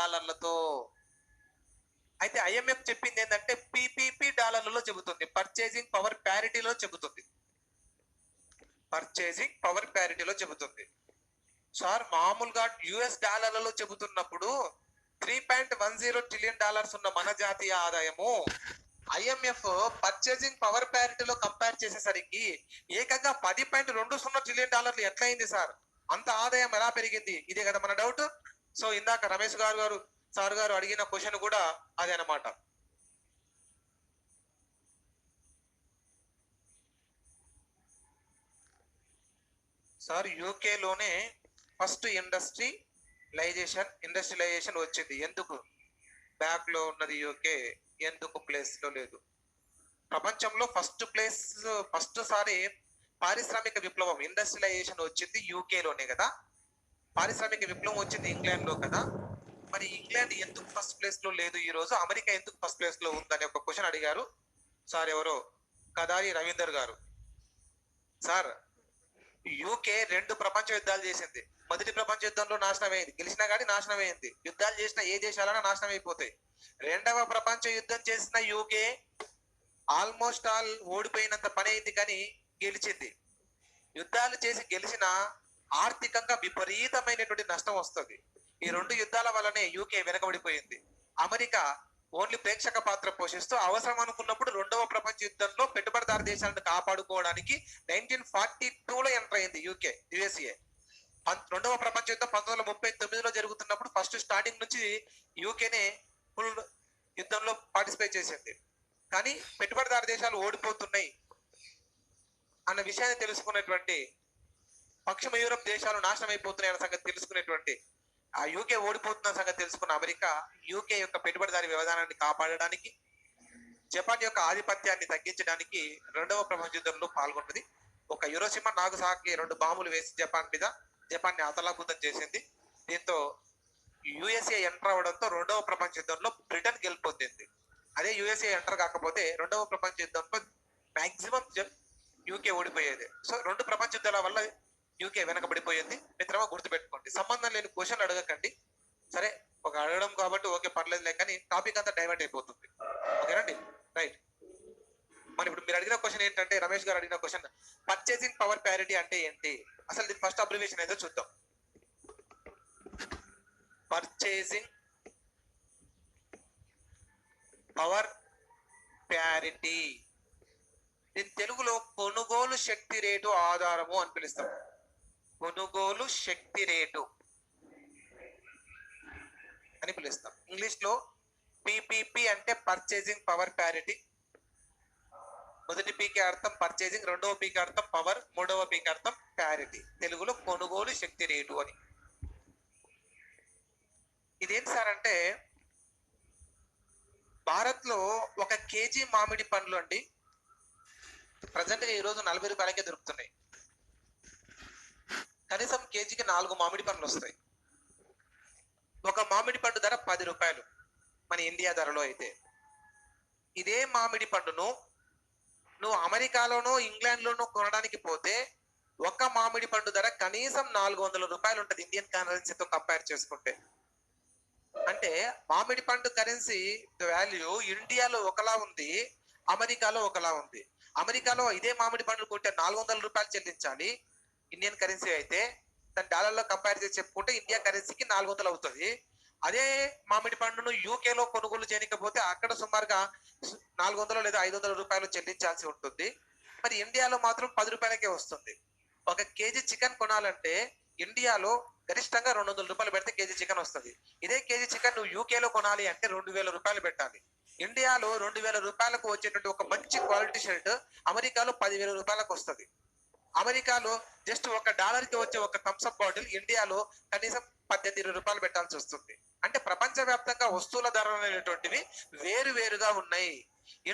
[SPEAKER 1] అయితే ఐఎంఎఫ్ చెప్పింది ఏంటంటే పిపిపి డాలర్లలో చెబుతుంది, పర్చేసింగ్ పవర్ ప్యారిటీలో చెబుతుంది, పర్చేసింగ్ పవర్ ప్యారిటీలో చెబుతుంది. సార్ మామూలుగా యుఎస్ డాలర్లలో చెబుతున్నప్పుడు $3.10 trillion ఉన్న మన జాతీయ ఆదాయము ఐఎంఎఫ్ పర్చేసింగ్ పవర్ ప్యారిటీలో కంపేర్ చేసేసరికి ఏకంగా $10.20 trillion ఎట్లయింది సార్? అంత ఆదాయం ఎలా పెరిగింది? ఇదే కదా మన డౌట్. సో ఇందాక రమేష్ సార్ గారు అడిగిన క్వశ్చన్ కూడా అదే అన్నమాట. సార్ యూకేలోనే ఫస్ట్ ఇండస్ట్రియలైజేషన్ వచ్చింది. ఎందుకు బ్యాక్ లో ఉన్నది యూకే, ఎందుకు ప్లేస్ లో లేదు? ప్రపంచంలో ఫస్ట్ సారి పారిశ్రామిక విప్లవం, ఇండస్ట్రియలైజేషన్ వచ్చింది యూకేలోనే కదా. పారిశ్రామిక విప్లవం వచ్చింది ఇంగ్లాండ్ లో కదా. మరి ఇంగ్లాండ్ ఎందుకు ఫస్ట్ ప్లేస్ లో లేదు ఈ రోజు? అమెరికా ఎందుకు ఫస్ట్ ప్లేస్ లో ఉందని ఒక క్వశ్చన్ అడిగారు సార్. ఎవరో కదారి రవీందర్ గారు. సార్ యూకే 2 ప్రపంచ యుద్ధాలు చేసింది. మొదటి ప్రపంచ యుద్ధంలో నాశనం అయింది, గెలిచినా కానీ నాశనం అయింది. యుద్ధాలు చేసిన ఏ దేశాలైనా నాశనం అయిపోతాయి. 2వ ప్రపంచ యుద్ధం చేసిన యూకే ఆల్మోస్ట్ ఆల్ ఓడిపోయినంత పని అయింది, కానీ గెలిచింది. యుద్ధాలు చేసి గెలిచిన ఆర్థికంగా విపరీతమైనటువంటి నష్టం వస్తుంది. ఈ 2 యుద్ధాల వల్లనే యూకే వెనకబడిపోయింది. అమెరికా ఓన్లీ ప్రేక్షక పాత్ర పోషిస్తూ అవసరం అనుకున్నప్పుడు రెండవ ప్రపంచ యుద్ధంలో పెట్టుబడిదారు దేశాలను కాపాడుకోవడానికి 1942లో ఎంటర్ అయింది యుఎస్ఏ. రెండవ ప్రపంచ యుద్ధం 1939లో జరుగుతున్నప్పుడు ఫస్ట్ స్టార్టింగ్ నుంచి యూకేనే ఫుల్ యుద్ధంలో పార్టిసిపేట్ చేసింది. కానీ పెట్టుబడిదారు దేశాలు ఓడిపోతున్నాయి అన్న విషయాన్ని తెలుసుకున్నటువంటి పశ్చిమ యూరప్ దేశాలు నాశనం అయిపోతున్నాయి అన్న సంగతి తెలుసుకునేటువంటి ఆ యూకే ఓడిపోతున్న సంగతి తెలుసుకున్న అమెరికా యూకే యొక్క పెట్టుబడిదారి వ్యవధానాన్ని కాపాడడానికి, జపాన్ యొక్క ఆధిపత్యాన్ని తగ్గించడానికి రెండవ ప్రపంచ యుద్ధంలో పాల్గొన్నది. ఒక హిరోషిమా నాగసాకి 2 బాంబులు వేసి జపాన్ని అతలాకుతం చేసింది. దీంతో యుఎస్ఏ ఎంటర్ అవడంతో రెండవ ప్రపంచ యుద్ధంలో బ్రిటన్ గెలుపొందింది. అదే యుఎస్ఏ ఎంటర్ కాకపోతే రెండవ ప్రపంచ యుద్ధంలో మాక్సిమం యూకే ఓడిపోయేది. సో 2 ప్రపంచ యుద్ధాల వల్ల యూకే వెనకబడిపోయింది. మిత్రమా గుర్తుపెట్టుకోండి. సంబంధం లేని క్వశ్చన్లు అడగకండి. సరే, ఒక అడగడం కాబట్టి ఓకే పర్లేదులే, కానీ టాపిక్ అంతా డైవర్ట్ అయిపోతుంది. ఓకేనండి, రైట్. మరి ఇప్పుడు మీరు అడిగిన క్వశ్చన్ ఏంటంటే, రమేష్ గారు అడిగిన క్వశ్చన్ పర్చేసింగ్ పవర్ ప్యారిటీ అంటే ఏంటి? అసలు దీని ఫస్ట్ అబ్రివేషన్ ఏదో చూద్దాం. పర్చేసింగ్ పవర్ ప్యారిటీ, దీని తెలుగులో కొనుగోలు శక్తి రేటు ఆధారము అని పిలుస్తాం. కొనుగోలు శక్తి రేటు అని పిలుస్తాం. ఇంగ్లీష్ లో పిపిపి అంటే పర్చేసింగ్ పవర్ ప్యారిటీ. మొదటి పీకి అర్థం పర్చేసింగ్, రెండవ పీకి అర్థం పవర్, మూడవ పీకి అర్థం ప్యారిటీ. తెలుగులో కొనుగోలు శక్తి రేటు అని. ఇదేంటి సార్ అంటే, భారత్ లో 1 కేజీ మామిడి పండ్లు అండి ప్రజెంట్ గా ఈరోజు 40 రూపాయలకే దొరుకుతున్నాయి. కనీసం కేజీకి 4 మామిడి పండ్లు వస్తాయి. ఒక మామిడి పండు ధర 10 రూపాయలు మన ఇండియా ధరలో అయితే. ఇదే మామిడి పండును నువ్వు అమెరికాలోనో ఇంగ్లాండ్లోనో కొనడానికి పోతే ఒక మామిడి పండు ధర కనీసం 400 రూపాయలు ఉంటుంది ఇండియన్ కరెన్సీతో కంపేర్ చేసుకుంటే. అంటే మామిడి పండు కరెన్సీ వాల్యూ ఇండియాలో ఒకలా ఉంది, అమెరికాలో ఒకలా ఉంది. అమెరికాలో ఇదే మామిడి పండు కొంటే 400 రూపాయలు చెల్లించాలి ఇండియన్ కరెన్సీ అయితే. దాని డాలర్లో కంపేర్ చేసి చెప్పుకుంటే ఇండియా కరెన్సీకి 400 అవుతుంది. అదే మామిడి పండును యూకేలో కొనుగోలు చేయకపోతే అక్కడ సుమారుగా 400 లేదా 500 రూపాయలు చెల్లించాల్సి ఉంటుంది. మరి ఇండియాలో మాత్రం 10 రూపాయలకే వస్తుంది. 1 కేజీ చికెన్ కొనాలంటే ఇండియాలో గరిష్టంగా 200 రూపాయలు పెడితే కేజీ చికెన్ వస్తుంది. ఇదే కేజీ చికెన్ నువ్వు యూకేలో కొనాలి అంటే 2000 రూపాయలు పెట్టాలి. ఇండియాలో 2000 రూపాయలకు వచ్చేటువంటి ఒక మంచి క్వాలిటీ షర్ట్ అమెరికాలో 10,000 రూపాయలకు వస్తుంది. అమెరికాలో జస్ట్ $1 కి వచ్చే ఒక థమ్స్అప్ బాటిల్ ఇండియాలో కనీసం 18-20 రూపాయలు పెట్టాల్సి వస్తుంది. అంటే ప్రపంచవ్యాప్తంగా వస్తువుల ధరలు అనేటువంటివి వేరుగా ఉన్నాయి.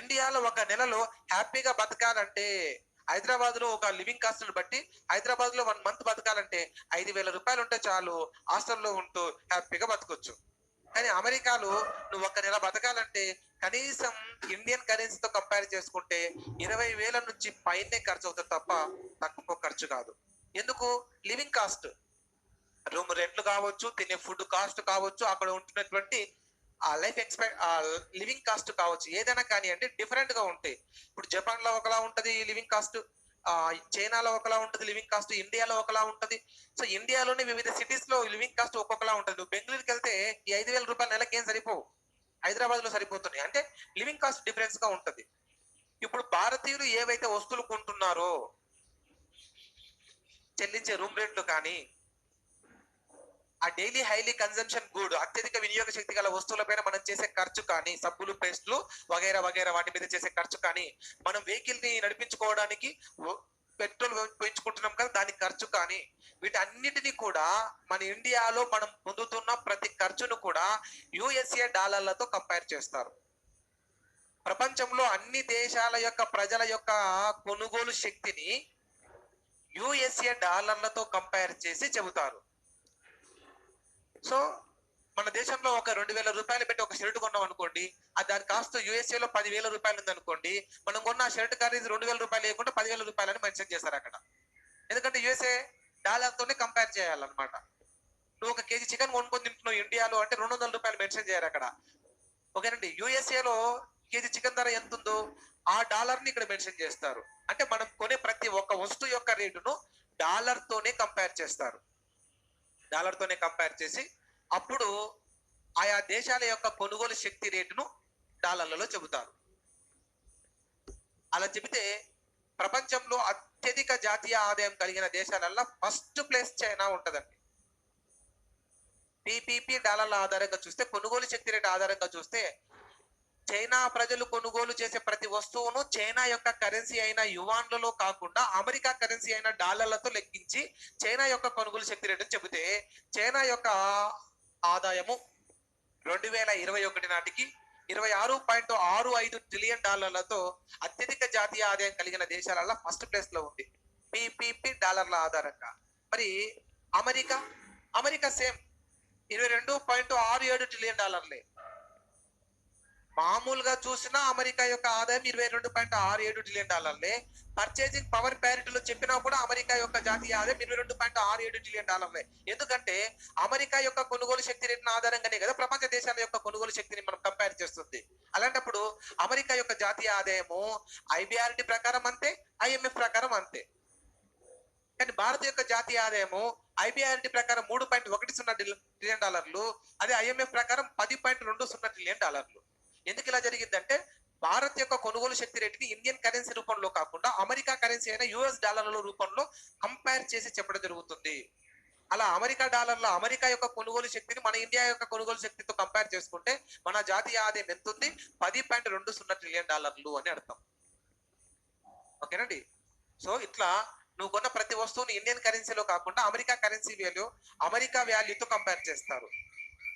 [SPEAKER 1] ఇండియాలో ఒక నెలలో హ్యాపీగా బతకాలంటే, హైదరాబాద్ లో ఒక లివింగ్ కాస్ట్ బట్టి హైదరాబాద్ లో 1 మంత్ బతకాలంటే 5,000 రూపాయలు ఉంటే చాలు, హాస్టల్లో ఉంటూ హ్యాపీగా బతకొచ్చు. కానీ అమెరికాలో నువ్వు 1 నెల బతకాలంటే కనీసం ఇండియన్ కరెన్సీతో కంపేర్ చేసుకుంటే 20,000 నుంచి పైనే ఖర్చు అవుతుంది తప్ప తక్కువ ఖర్చు కాదు. ఎందుకు? లివింగ్ కాస్ట్, రూమ్ రెంట్లు కావచ్చు, తినే ఫుడ్ కాస్ట్ కావచ్చు, అక్కడ ఉంటున్నటువంటి ఆ లైఫ్ లివింగ్ కాస్ట్ కావచ్చు, ఏదైనా కానీ అంటే డిఫరెంట్ గా ఉంటాయి. ఇప్పుడు జపాన్ లో ఒకలా ఉంటది లివింగ్ కాస్ట్, చైనాలో ఒకలా ఉంటది లివింగ్ కాస్ట్, ఇండియాలో ఒకలా ఉంటది. సో ఇండియాలోని వివిధ సిటీస్ లో లివింగ్ కాస్ట్ ఒక్కొక్కలా ఉంటది. నువ్వు బెంగళూరుకి వెళ్తే ఈ 5,000 రూపాయలు నెలకి ఏం సరిపోవు, హైదరాబాద్ లో సరిపోతున్నాయి. అంటే లివింగ్ కాస్ట్ డిఫరెన్స్ గా ఉంటది. ఇప్పుడు భారతీయులు ఏవైతే వస్తువులు కొంటున్నారో, చెల్లించే రూమ్ రెంట్లు కానీ, ఆ డైలీ హైలీ కన్సంప్షన్ గుడ్ అత్యధిక వినియోగ శక్తి గల వస్తువులపైన మనం చేసే ఖర్చు కానీ, సబ్బులు, పేస్టులు వగైరా వాటి మీద చేసే ఖర్చు కానీ, మనం వెహికల్ ని నడిపించుకోవడానికి పెట్రోల్ పెంచుకుంటున్నాం కదా దాని ఖర్చు కానీ, వీటన్నిటిని కూడా మన ఇండియాలో మనం పొందుతున్న ప్రతి ఖర్చును కూడా యుఎస్ఏ డాలర్లతో కంపేర్ చేస్తారు. ప్రపంచంలో అన్ని దేశాల యొక్క ప్రజల యొక్క కొనుగోలు శక్తిని యుఎస్ఏ డాలర్లతో కంపేర్ చేసి చెబుతారు. సో మన దేశంలో ఒక 2,000 రూపాయలు పెట్టి ఒక షర్ట్ కొన్నాం అనుకోండి, అది దాని కాస్ట్ యుఎస్ఏ లో 10,000 రూపాయలు ఉంది అనుకోండి, మనం కొన్న షర్ట్ ఖరీదు 2,000 రూపాయలు లేకుండా 10,000 రూపాయలు అని మెన్షన్ చేస్తారు అక్కడ. ఎందుకంటే యుఎస్ఏ డాలర్ తోనే కంపేర్ చేయాలన్నమాట. నువ్వు 1 కేజీ చికెన్ కొనుక్కొని తింటున్నావు ఇండియాలో అంటే 200 రూపాయలు మెన్షన్ చేయాలి అక్కడ. ఓకేనండి. యుఎస్ఏ లో కేజీ చికెన్ ధర ఎంత ఉందో ఆ డాలర్ ని ఇక్కడ మెన్షన్ చేస్తారు. అంటే మనం కొనే ప్రతి ఒక్క వస్తువు యొక్క రేటును డాలర్ తోనే కంపేర్ చేస్తారు. డాలర్ తోనే కంపేర్ చేసి అప్పుడు ఆయా దేశాల యొక్క కొనుగోలు శక్తి రేటును డాలర్లలో చెబుతారు. అలా చెబితే ప్రపంచంలో అత్యధిక జాతీయ ఆదాయం కలిగిన దేశాలల్లో ఫస్ట్ ప్లేస్ చైనా ఉంటదండి. పిపిపి డాలర్ల ఆధారంగా చూస్తే, కొనుగోలు శక్తి రేటు ఆధారంగా చూస్తే, చైనా ప్రజలు కొనుగోలు చేసే ప్రతి వస్తువును చైనా యొక్క కరెన్సీ అయిన యువాన్లలో కాకుండా అమెరికా కరెన్సీ అయిన డాలర్లతో లెక్కించి చైనా యొక్క కొనుగోలు శక్తి రేటు చెబితే, చైనా యొక్క ఆదాయము 2021 నాటికి 26.65 ట్రిలియన్ డాలర్లతో అత్యధిక జాతీయ ఆదాయం కలిగిన దేశాలలో ఫస్ట్ ప్లేస్ లో ఉంది, పిపిపి డాలర్ల ఆధారంగా. మరి అమెరికా సేమ్ 22.67 ట్రిలియన్ డాలర్లే. మామూలుగా చూసినా అమెరికా యొక్క ఆదాయం 22.67 ట్రిలియన్ డాలర్లే. పర్చేసింగ్ పవర్ ప్యారిటీలో చెప్పినా కూడా అమెరికా యొక్క జాతీయ ఆదాయం 22.67 ట్రిలియన్ డాలర్లే. ఎందుకంటే అమెరికా యొక్క కొనుగోలు శక్తి రేటును ఆధారంగానే కదా ప్రపంచ దేశాల యొక్క కొనుగోలు శక్తిని మనం కంపేర్ చేస్తుంది. అలాంటప్పుడు అమెరికా యొక్క జాతీయ ఆదాయము ఐబిఆర్డి ప్రకారం అంతే, ఐఎంఎఫ్ ప్రకారం అంతే. కానీ భారత యొక్క జాతీయ ఆదాయము ఐబిఆర్డి ప్రకారం 3.10 ట్రిలియన్ డాలర్లు, అదే ఐఎంఎఫ్ ప్రకారం 10.20 ట్రిలియన్ డాలర్లు. ఎందుకు ఇలా జరిగిందంటే, భారత్ యొక్క కొనుగోలు శక్తి రేటుని ఇండియన్ కరెన్సీ రూపంలో కాకుండా అమెరికా కరెన్సీ అయిన యుఎస్ డాలర్ల రూపంలో కంపేర్ చేసి చెప్పడం జరుగుతుంది. అలా అమెరికా యొక్క కొనుగోలు శక్తిని మన ఇండియా యొక్క కొనుగోలు శక్తితో కంపేర్ చేసుకుంటే మన జాతీయ ఆదాయం ఎంత ఉంది? 10.20 ట్రిలియన్ డాలర్లు అని అర్థం. ఓకేనండి. సో ఇట్లా నువ్వు కొన్న ప్రతి వస్తువుని ఇండియన్ కరెన్సీలో కాకుండా అమెరికా వాల్యూతో కంపేర్ చేస్తారు.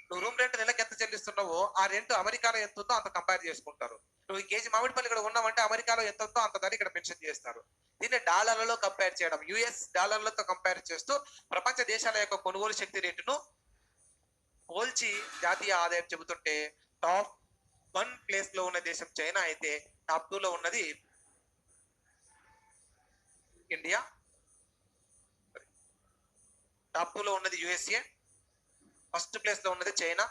[SPEAKER 1] నువ్వు రూమ్ రెంట్ నెలకు ఎంత చెల్లిస్తున్నావో ఆ రెంట్ అమెరికాలో ఎంత ఉందో అంత కంపేర్ చేసుకుంటారు. నువ్వు కేజీ మామిడిపల్లి ఇక్కడ ఉన్నావంటే అమెరికాలో ఎంత ఉందో అంత ధర ఇక్కడ మెన్షన్ చేస్తారు. దీన్ని డాలర్లలో కంపేర్ చేయడం, యుఎస్ డాలర్లతో కంపేర్ చేస్తూ ప్రపంచ దేశాల యొక్క కొనుగోలు శక్తి రేటును పోల్చి జాతీయ ఆదాయం చెబుతుంటే, టాప్ 1 ప్లేస్ లో ఉన్న దేశం చైనా అయితే, టాప్ 2 లో ఉన్నది ఇండియా, టాప్ 2 లో ఉన్నది యుఎస్ఏ, ఫస్ట్ ప్లేస్ లో ఉన్నది చైనా.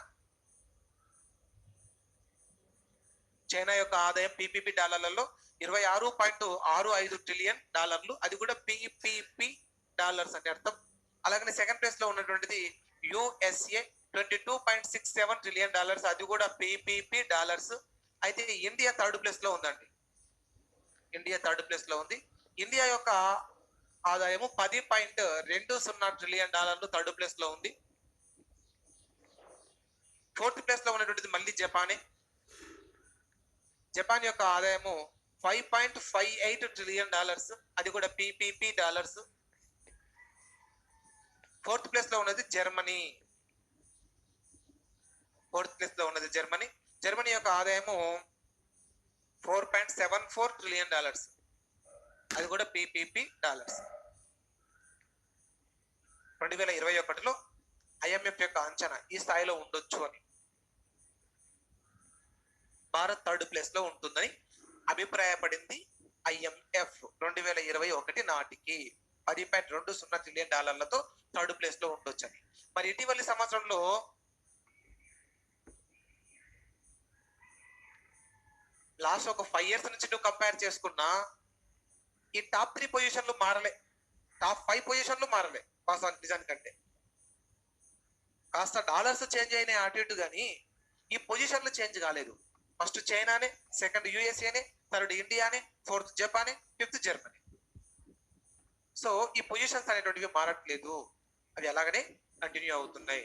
[SPEAKER 1] చైనా యొక్క ఆదాయం పిపిపి డాలర్లలో 26.65 ట్రిలియన్ డాలర్లు, అది కూడా పిపిపి డాలర్స్ అంటే అర్థం. అలాగే సెకండ్ ప్లేస్ లో ఉన్నటువంటిది యుఎస్ఏ 22.67 ట్రిలియన్ డాలర్స్, అది కూడా పిపిపి డాలర్స్. అయితే ఇండియా థర్డ్ ప్లేస్ లో ఉందండి. ఇండియా యొక్క ఆదాయము 10.20 ట్రిలియన్ డాలర్లు థర్డ్ ప్లేస్ లో ఉంది. ఫోర్త్ ప్లేస్ లో ఉన్నటువంటిది మళ్ళీ జపాన్ యొక్క ఆదాయము 5.58 ట్రిలియన్ డాలర్స్, అది కూడా పిపిపి డాలర్స్. ఫోర్త్ ప్లేస్ లో ఉన్నది జర్మనీ యొక్క ఆదాయము 4.74 ట్రిలియన్ డాలర్స్, అది కూడా పిపిపి డాలర్స్. 2021లో ఐఎంఎఫ్ యొక్క అంచనా ఈ స్థాయిలో ఉండొచ్చు అని, భారత్ థర్డ్ ప్లేస్ లో ఉంటుందని అభిప్రాయపడింది ఐఎంఎఫ్. 2021 నాటికి 10.20 ట్రిలియన్ డాలర్లతో థర్డ్ ప్లేస్ లో ఉండొచ్చని. మరి ఇటీవలి సంవత్సరంలో లాస్ట్ ఒక 5 years నుంచి నువ్వు కంపేర్ చేసుకున్నా ఈ టాప్ 3 పొజిషన్లు మారలే, టాప్ 5 పొజిషన్లు మారలే నిజానికంటే. కాస్త డాలర్స్ చేంజ్ అయినాయి అటు ఇటు, కానీ ఈ పొజిషన్లు చేంజ్ కాలేదు. ఫస్ట్ చైనానే, సెకండ్ యుఎస్ఏనే, థర్డ్ ఇండియానే, ఫోర్త్ జపానే, ఫిఫ్త్ జర్మనీ. సో ఈ పొజిషన్స్ అనేటువంటివి మారట్లేదు, అవి అలాగనే కంటిన్యూ అవుతున్నాయి.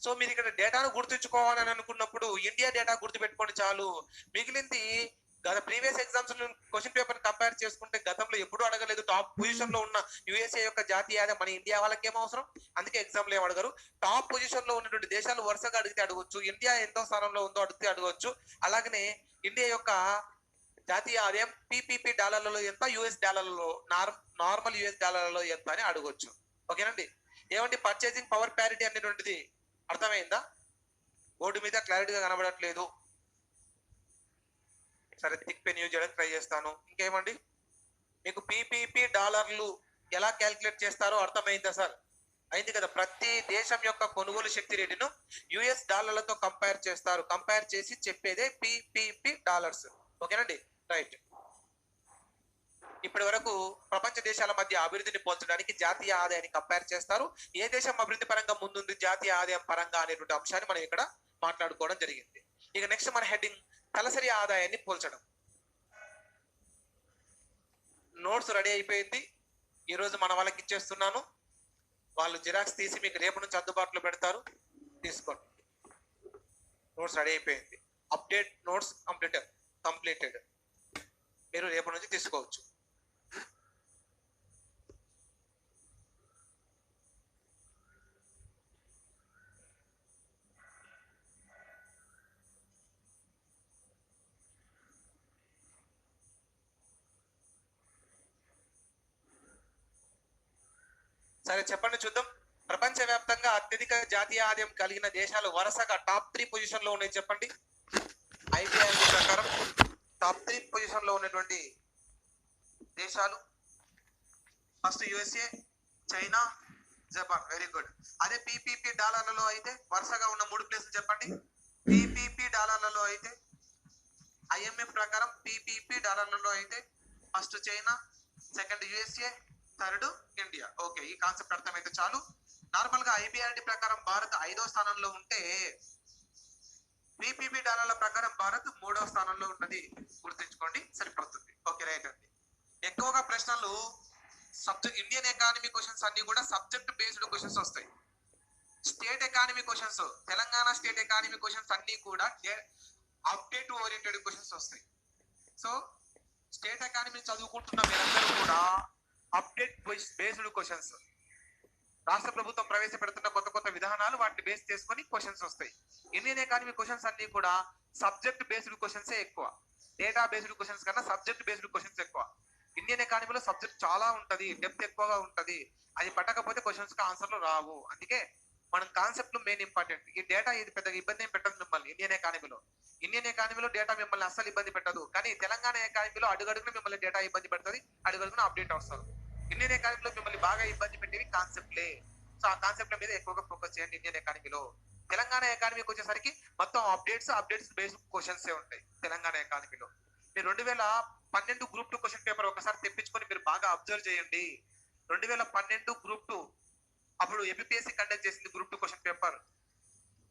[SPEAKER 1] సో మీరు ఇక్కడ డేటాను గుర్తుంచుకోవాలని అనుకున్నప్పుడు ఇండియా డేటా గుర్తుపెట్టుకోండి చాలు. మిగిలింది గత previous exams question paper compare చేసుకుంటే గతంలో ఎప్పుడూ అడగలేదు. టాప్ పొజిషన్ లో ఉన్న యుఎస్ఏ యొక్క జాతీయ ఆదాయం మన ఇండియా వాళ్ళకి ఏం అవసరం, అందుకే ఎగ్జామ్లో ఏం అడగరు. టాప్ పొజిషన్ లో ఉన్నటువంటి దేశాలు వరుసగా అడిగితే అడగొచ్చు, ఇండియా ఎంతో స్థానంలో ఉందో అడిగితే అడగొచ్చు. అలాగనే ఇండియా యొక్క జాతీయ ఆదాయం పిపిపి డాలర్లలో ఎంత, యుఎస్ డాలర్లలో నార్మల్ యుఎస్ డాలర్లలో ఎంత అని అడగొచ్చు. ఓకేనండి. ఏమండి పర్చేసింగ్ పవర్ ప్యారిటీ అనేటువంటిది అర్థమైందా? బోర్డు మీద క్లారిటీగా కనబడట్లేదు. సరే థిక్ పెన్ యూజ్ చేయడానికి ట్రై చేస్తాను. ఇంకేమండి మీకు పిపిపి డాలర్లు ఎలా క్యాల్కులేట్ చేస్తారో అర్థమైందా సార్? అయింది కదా. ప్రతి దేశం యొక్క కొనుగోలు శక్తి రేటును యుఎస్ డాలర్లతో కంపేర్ చేస్తారు, కంపేర్ చేసి చెప్పేదే పిపిపి డాలర్స్. ఓకేనండి, రైట్. ఇప్పటి వరకు ప్రపంచ దేశాల మధ్య అభివృద్ధిని పోల్చడానికి జాతీయ ఆదాయాన్ని కంపేర్ చేస్తారు. ఏ దేశం అభివృద్ధి పరంగా ముందుంది జాతీయ ఆదాయం పరంగా అనేటువంటి అంశాన్ని మనం ఇక్కడ మాట్లాడుకోవడం జరిగింది. ఇక నెక్స్ట్ మన హెడ్డింగ్ తలసరి ఆదాయాన్ని పోల్చడం. నోట్స్ రెడీ అయిపోయింది, ఈరోజు మన వాళ్ళకి ఇచ్చేస్తున్నాను. వాళ్ళు జిరాక్స్ తీసి మీకు రేపు నుంచి అందుబాటులో పెడతారు, తీసుకోండి. నోట్స్ రెడీ అయిపోయింది, అప్డేట్ నోట్స్ కంప్లీటెడ్. మీరు రేపు నుంచి తీసుకోవచ్చు. సరే చెప్పండి చూద్దాం. ప్రపంచవ్యాప్తంగా అత్యధిక జాతీయ ఆదాయం కలిగిన దేశాలు వరుసగా టాప్ 3 పొజిషన్ లో ఉన్నాయి. చెప్పండి. ఐబిఐ ప్రకారం టాప్ 3 పొజిషన్ లో ఉన్నటువంటి దేశాలు first USA, China, Japan. Very good. అదే పిపిపి డాలర్లలో అయితే వరుసగా ఉన్న 3 ప్లేసులు చెప్పండి. పిపిపి డాలర్లలో అయితే ఐఎంఎఫ్ ప్రకారం పిపిపి డాలర్లలో అయితే first China, second USA, third India. Okay, ఈ కాన్సెప్ట్ అర్థమైతే చాలు. నార్మల్ గా ఐబిఆర్డి ప్రకారం భారత్ 5వ స్థానంలో ఉంటే పిపిపి డాలర్ల ప్రకారం భారత్ 3వ స్థానంలో ఉన్నది. గుర్తుంచుకోండి, సరిపోతుంది. ఓకే, రైట్ అండి. ఎక్కువగా ప్రశ్నలు ఇండియన్ ఎకానమీ క్వశ్చన్స్ అన్ని కూడా సబ్జెక్ట్ బేస్డ్ క్వశ్చన్స్ వస్తాయి. State economy questions, Telangana state economy questions అన్ని కూడా అప్డేట్ ఓరియంటెడ్ క్వశ్చన్స్ వస్తాయి. సో స్టేట్ ఎకానమీ చదువుకుంటున్న మీరందరూ కూడా అప్డేట్ బేస్డ్ క్వశ్చన్స్, రాష్ట్ర ప్రభుత్వం ప్రవేశపెడుతున్న కొత్త కొత్త విధానాలు, వాటిని బేస్ చేసుకొని క్వశ్చన్స్ వస్తాయి. ఇండియన్ ఎకానమీ క్వశ్చన్స్ అన్ని కూడా సబ్జెక్ట్ బేస్డ్ క్వశ్చన్స్ ఎక్కువ, డేటా బేస్డ్ క్వశ్చన్స్ కన్నా సబ్జెక్ట్ బేస్డ్ క్వశ్చన్స్ ఎక్కువ. ఇండియన్ ఎకానమీలో సబ్జెక్ట్ చాలా ఉంటది, డెప్త్ ఎక్కువగా ఉంటది. అది పట్టకపోతే క్వశ్చన్స్ కి ఆన్సర్లు రావు. అందుకే మనం కాన్సెప్ట్ మెయిన్ ఇంపార్టెంట్. ఈ డేటా ఇది పెద్దగా ఇబ్బంది ఏం పెట్టదు మిమ్మల్ని. ఇండియన్ ఎకానమీలో డేటా మిమ్మల్ని అస్సలు ఇబ్బంది పెట్టదు. కానీ తెలంగాణ ఎకానమీలో అడుగడుగున మిమ్మల్ని డేటా ఇబ్బంది పెడుతుంది, అడుగడుగున అప్డేట్ వస్తారు. ఇండియన్ ఎకానమీలో మిమ్మల్ని బాగా ఇబ్బంది పెట్టేవి కాన్సెప్ట్లే. సో ఆ కాన్సెప్ట్ల మీద ఎక్కువగా ఫోకస్ చేయండి ఇండియన్ ఎకానమీలో. తెలంగాణ ఎకానమీకి వచ్చేసరికి మొత్తం అప్డేట్స్ బేస్డ్ క్వశ్చన్స్ ఉంటాయి తెలంగాణ ఎకానమీలో. మీరు 2012 గ్రూప్ 2 క్వశ్చన్ పేపర్ ఒకసారి తెప్పించుకొని మీరు బాగా అబ్జర్వ్ చేయండి. 2012 గ్రూప్ 2 అప్పుడు ఏపీఎస్సీ కండక్ట్ చేసింది గ్రూప్ 2 క్వశ్చన్ పేపర్.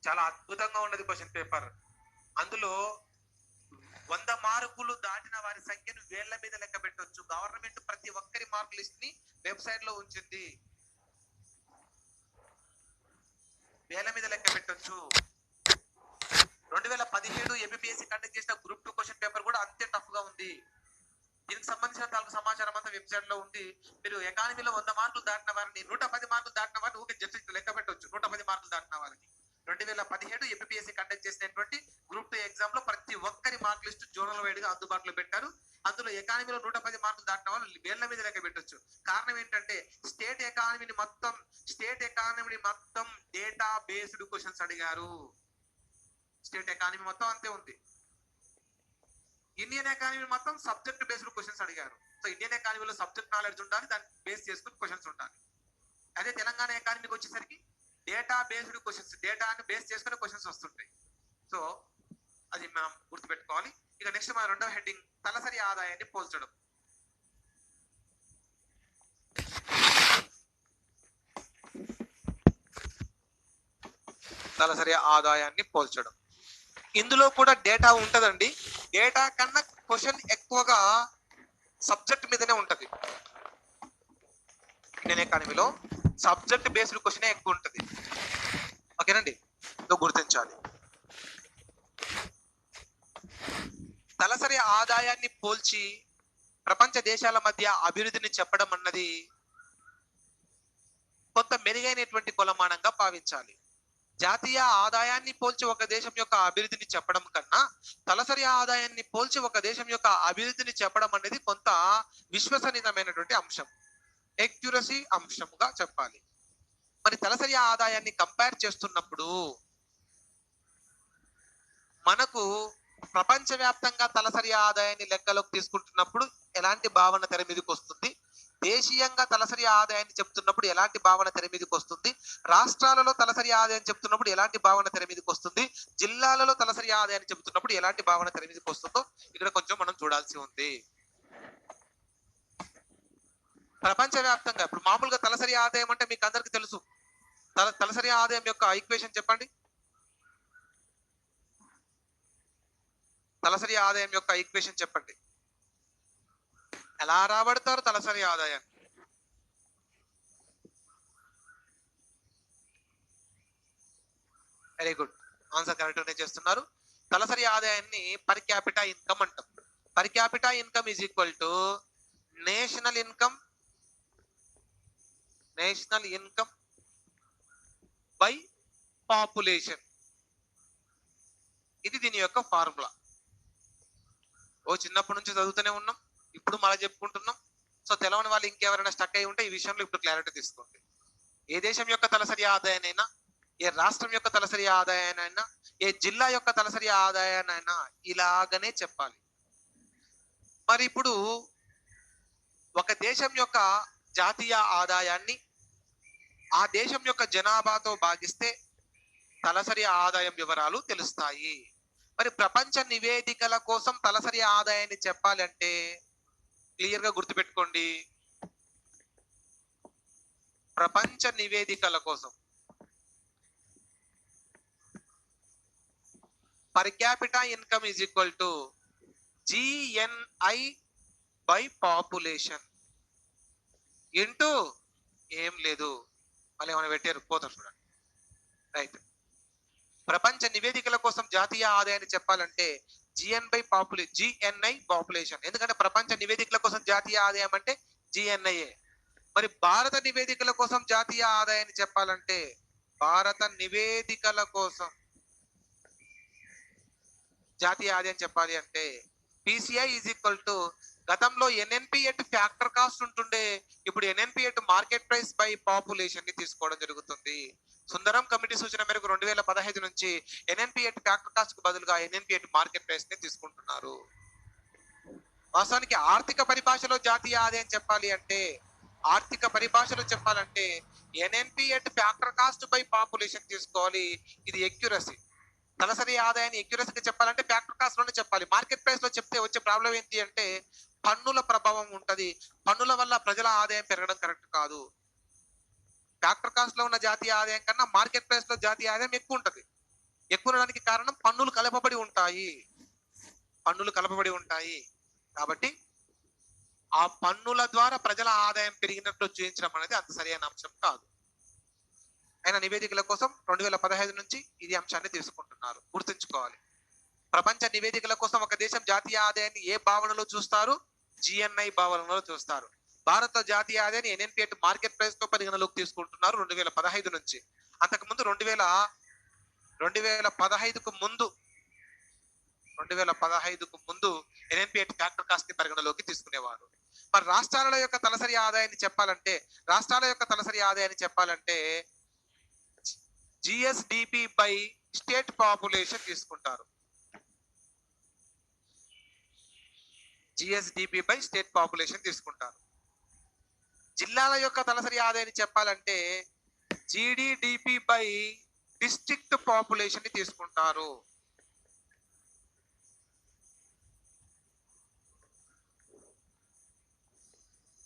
[SPEAKER 1] చాలా అద్భుతంగా ఉన్నది క్వశ్చన్ పేపర్. అందులో 100 మార్కులు దాటిన వారి సంఖ్యను వేళ్ల మీద లెక్క పెట్టొచ్చు. గవర్నమెంట్ ప్రతి ఒక్కరి మార్క్ లిస్ట్ ని వెబ్సైట్ లో ఉంచింది, వేల మీద లెక్క పెట్టొచ్చు. 2017 ఏపీఎస్సీ కండక్ట్ చేసిన గ్రూప్ 2 క్వశ్చన్ పేపర్ కూడా అంతే టఫ్ గా ఉంది. దీనికి సంబంధించిన తాలూకు సమాచారం అంతా వెబ్సైట్ లో ఉంది. మీరు ఎకానమీలో 100 మార్కులు దాటిన వారిని, 110 మార్కులు దాటిన వారిని ఊరికి జస్ట్ లెక్క పెట్టొచ్చు. 110 మార్కులు దాటిన వారిని 2017 ఏపీఎస్సీ కండక్ట్ చేసినటువంటి గ్రూప్ 2 ఎగ్జామ్ లో ప్రతి ఒక్కరి మార్క్ లిస్ట్ జోనల్ వైడ్ గా అందుబాటులో పెట్టారు. అందులో ఎకానమీలో 110 మార్కులు దాటిన వాళ్ళు వేళ్ల మీద లెక్క పెట్టొచ్చు. కారణం ఏంటంటే స్టేట్ ఎకానమీని మొత్తం డేటా బేస్డ్ క్వశ్చన్స్ అడిగారు. స్టేట్ ఎకానమీ మొత్తం అంతే ఉంది. ఇండియన్ ఎకానమీ మొత్తం సబ్జెక్ట్ బేస్డ్ క్వశ్చన్స్ అడిగారు. సో ఇండియన్ ఎకానమీలో సబ్జెక్ట్ నాలెడ్జ్ ఉండాలి, దాన్ని బేస్ చేసుకుని క్వశ్చన్స్ ఉండాలి. అదే తెలంగాణ ఎకానమీకి వచ్చేసరికి డేటా బేస్డ్ క్వశ్చన్స్, డేటాని బేస్ చేసుకుని క్వశ్చన్స్ వస్తుంటాయి. సో అది మనం గుర్తుపెట్టుకోవాలి. ఇక నెక్స్ట్ మన రెండవ హెడ్డింగ్ తలసరి ఆదాయాన్ని పోల్చడం. తలసరి ఆదాయాన్ని పోల్చడం. ఇందులో కూడా డేటా ఉంటదండి. డేటా కన్నా క్వశ్చన్ ఎక్కువగా సబ్జెక్ట్ మీదనే ఉంటది. ఇండియన్ ఎకానమీలో సబ్జెక్ట్ బేస్డ్ క్వశ్చన్ ఎక్కువ ఉంటది. ఓకేనండి, గుర్తించాలి. తలసరి ఆదాయాన్ని పోల్చి ప్రపంచ దేశాల మధ్య అభివృద్ధిని చెప్పడం అన్నది కొంత మెరుగైనటువంటి కొలమానంగా భావించాలి. జాతీయ ఆదాయాన్ని పోల్చి ఒక దేశం యొక్క అభివృద్ధిని చెప్పడం కన్నా తలసరి ఆదాయాన్ని పోల్చి ఒక దేశం యొక్క అభివృద్ధిని చెప్పడం అనేది కొంత విశ్వసనీయమైనటువంటి అంశం, ఎక్యురసీ అంశంగా చెప్పాలి. మరి తలసరి ఆదాయాన్ని కంపేర్ చేస్తున్నప్పుడు మనకు ప్రపంచవ్యాప్తంగా తలసరి ఆదాయాన్ని లెక్కలోకి తీసుకుంటున్నప్పుడు ఎలాంటి భావన తెర మీదకి వస్తుంది, దేశీయంగా తలసరి ఆదాయాన్ని చెప్తున్నప్పుడు ఎలాంటి భావన తెర మీదకి వస్తుంది, రాష్ట్రాలలో తలసరి ఆదాయం చెప్తున్నప్పుడు ఎలాంటి భావన తెర మీదకి వస్తుంది, జిల్లాలలో తలసరి ఆదాయాన్ని చెప్తున్నప్పుడు ఎలాంటి భావన తెర మీదకి వస్తుందో ఇక్కడ కొంచెం మనం చూడాల్సి ఉంది. ప్రపంచవ్యాప్తంగా ఇప్పుడు మామూలుగా తలసరి ఆదాయం అంటే మీకు అందరికి తెలుసు. తలసరి ఆదాయం యొక్క ఈక్వేషన్ చెప్పండి. తలసరి ఆదాయం యొక్క ఈక్వేషన్ చెప్పండి. ఎలా రాబడతారు తలసరి ఆదాయం? వెరీ గుడ్, ఆన్సర్ కరెక్ట్ చేస్తున్నారు. తలసరి ఆదాయాన్ని పర్ క్యాపిటా ఇన్కమ్ అంటాం. Per capita income is equal to national income by population. ఇది దీని యొక్క ఫార్ములా. చిన్నప్పటి నుంచి చదువుతూనే ఉన్నాం, ఇప్పుడు మళ్ళీ చెప్పుకుంటున్నాం. సో తెలవని వాళ్ళు ఇంకెవరైనా స్టక్ అయి ఉంటే ఈ విషయంలో ఇప్పుడు క్లారిటీ తీసుకోండి. ఏ దేశం యొక్క తలసరి ఆదాయానైనా, ఏ రాష్ట్రం యొక్క తలసరి ఆదాయానైనా, ఏ జిల్లా యొక్క తలసరి ఆదాయానైనా ఇలాగనే చెప్పాలి. మరి ఇప్పుడు ఒక దేశం యొక్క జాతీయ ఆదాయాన్ని ఆ దేశం యొక్క జనాభాతో భాగిస్తే తలసరి ఆదాయం వివరాలు తెలుస్తాయి. మరి ప్రపంచ నివేదికల కోసం తలసరి ఆదాయాన్ని చెప్పాలంటే క్లియర్ గా గుర్తుపెట్టుకోండి. ప్రపంచ నివేదికల కోసం per capita income is equal to GNI by population into ఏం లేదు, మళ్ళీ ఏమైనా పెట్టారు పోతారు చూడండి. రైట్. ప్రపంచ నివేదికల కోసం జాతీయ ఆదాయాన్ని చెప్పాలంటే GNI పాపులేషన్. ఎందుకంటే ప్రపంచ నివేదికల కోసం జాతీయ ఆదాయం అంటే GNIఏ. మరి భారత నివేదికల కోసం జాతీయ ఆదాయాన్ని చెప్పాలంటే భారత నివేదికల కోసం జాతీయ ఆదాయం చెప్పాలి అంటే PCI ఈజ్ ఈక్వల్ టు, గతంలో NNP@ ఫ్యాక్టర్ కాస్ట్ ఉంటుండే, ఇప్పుడు NNP@ market price by population ని తీసుకోవడం జరుగుతుంది. సుందరం కమిటీ సూచన మేరకు 2015 నుంచి NNP@ ఫ్యాక్టర్ కాస్ట్ కు బదులుగా NNP@ మార్కెట్ ప్రైస్ ని తీసుకుంటున్నారు. వాస్తవానికి ఆర్థిక పరిభాషలో జాతీయ ఆదాయం చెప్పాలి అంటే, ఆర్థిక పరిభాషలో చెప్పాలంటే NNP@ factor cost by population తీసుకోవాలి. ఇది ఎక్యురసీ. తలసరి ఆదాయాన్ని ఎక్యురసీగా చెప్పాలంటే ఫ్యాక్టర్ కాస్ట్ లోనే చెప్పాలి. మార్కెట్ ప్రైస్ లో చెప్తే వచ్చే ప్రాబ్లం ఏంటి అంటే పన్నుల ప్రభావం ఉంటది. పన్నుల వల్ల ప్రజల ఆదాయం పెరగడం కరెక్ట్ కాదు. ఫ్యాక్టర్ కాస్ట్ లో ఉన్న జాతీయ ఆదాయం కన్నా మార్కెట్ ప్రైస్ లో జాతీయ ఆదాయం ఎక్కువ ఉంటది. ఎక్కువ ఉండడానికి కారణం పన్నులు కలపబడి ఉంటాయి. కాబట్టి ఆ పన్నుల ద్వారా ప్రజల ఆదాయం పెరిగినట్లు చూపించడం అనేది అంత సరైన అంశం కాదు. అయినా నివేదికల కోసం 2015 నుంచి ఇది అంశాన్ని తీసుకుంటున్నారు, గుర్తుంచుకోవాలి. ప్రపంచ నివేదికల కోసం ఒక దేశం జాతీయ ఆదాయాన్ని ఏ భావనలో చూస్తారు? GNI భావనలో చూస్తారు. భారత జాతీయ ఆదాయాన్ని NNP@ మార్కెట్ ప్రైస్ తో పరిగణలోకి తీసుకుంటున్నారు 2015 నుంచి. అంతకుముందు 2015కు ముందు NNP@ ఫ్యాక్టర్ కాస్ట్ ని పరిగణలోకి తీసుకునేవారు. మరి రాష్ట్రాల యొక్క తలసరి ఆదాయాన్ని చెప్పాలంటే GSDP బై స్టేట్ పాపులేషన్ తీసుకుంటారు. జిల్లాల యొక్క తలసరి ఆదాయాన్ని చెప్పాలంటే GDDP బై డిస్ట్రిక్ట్ పాపులేషన్ ని తీసుకుంటారు.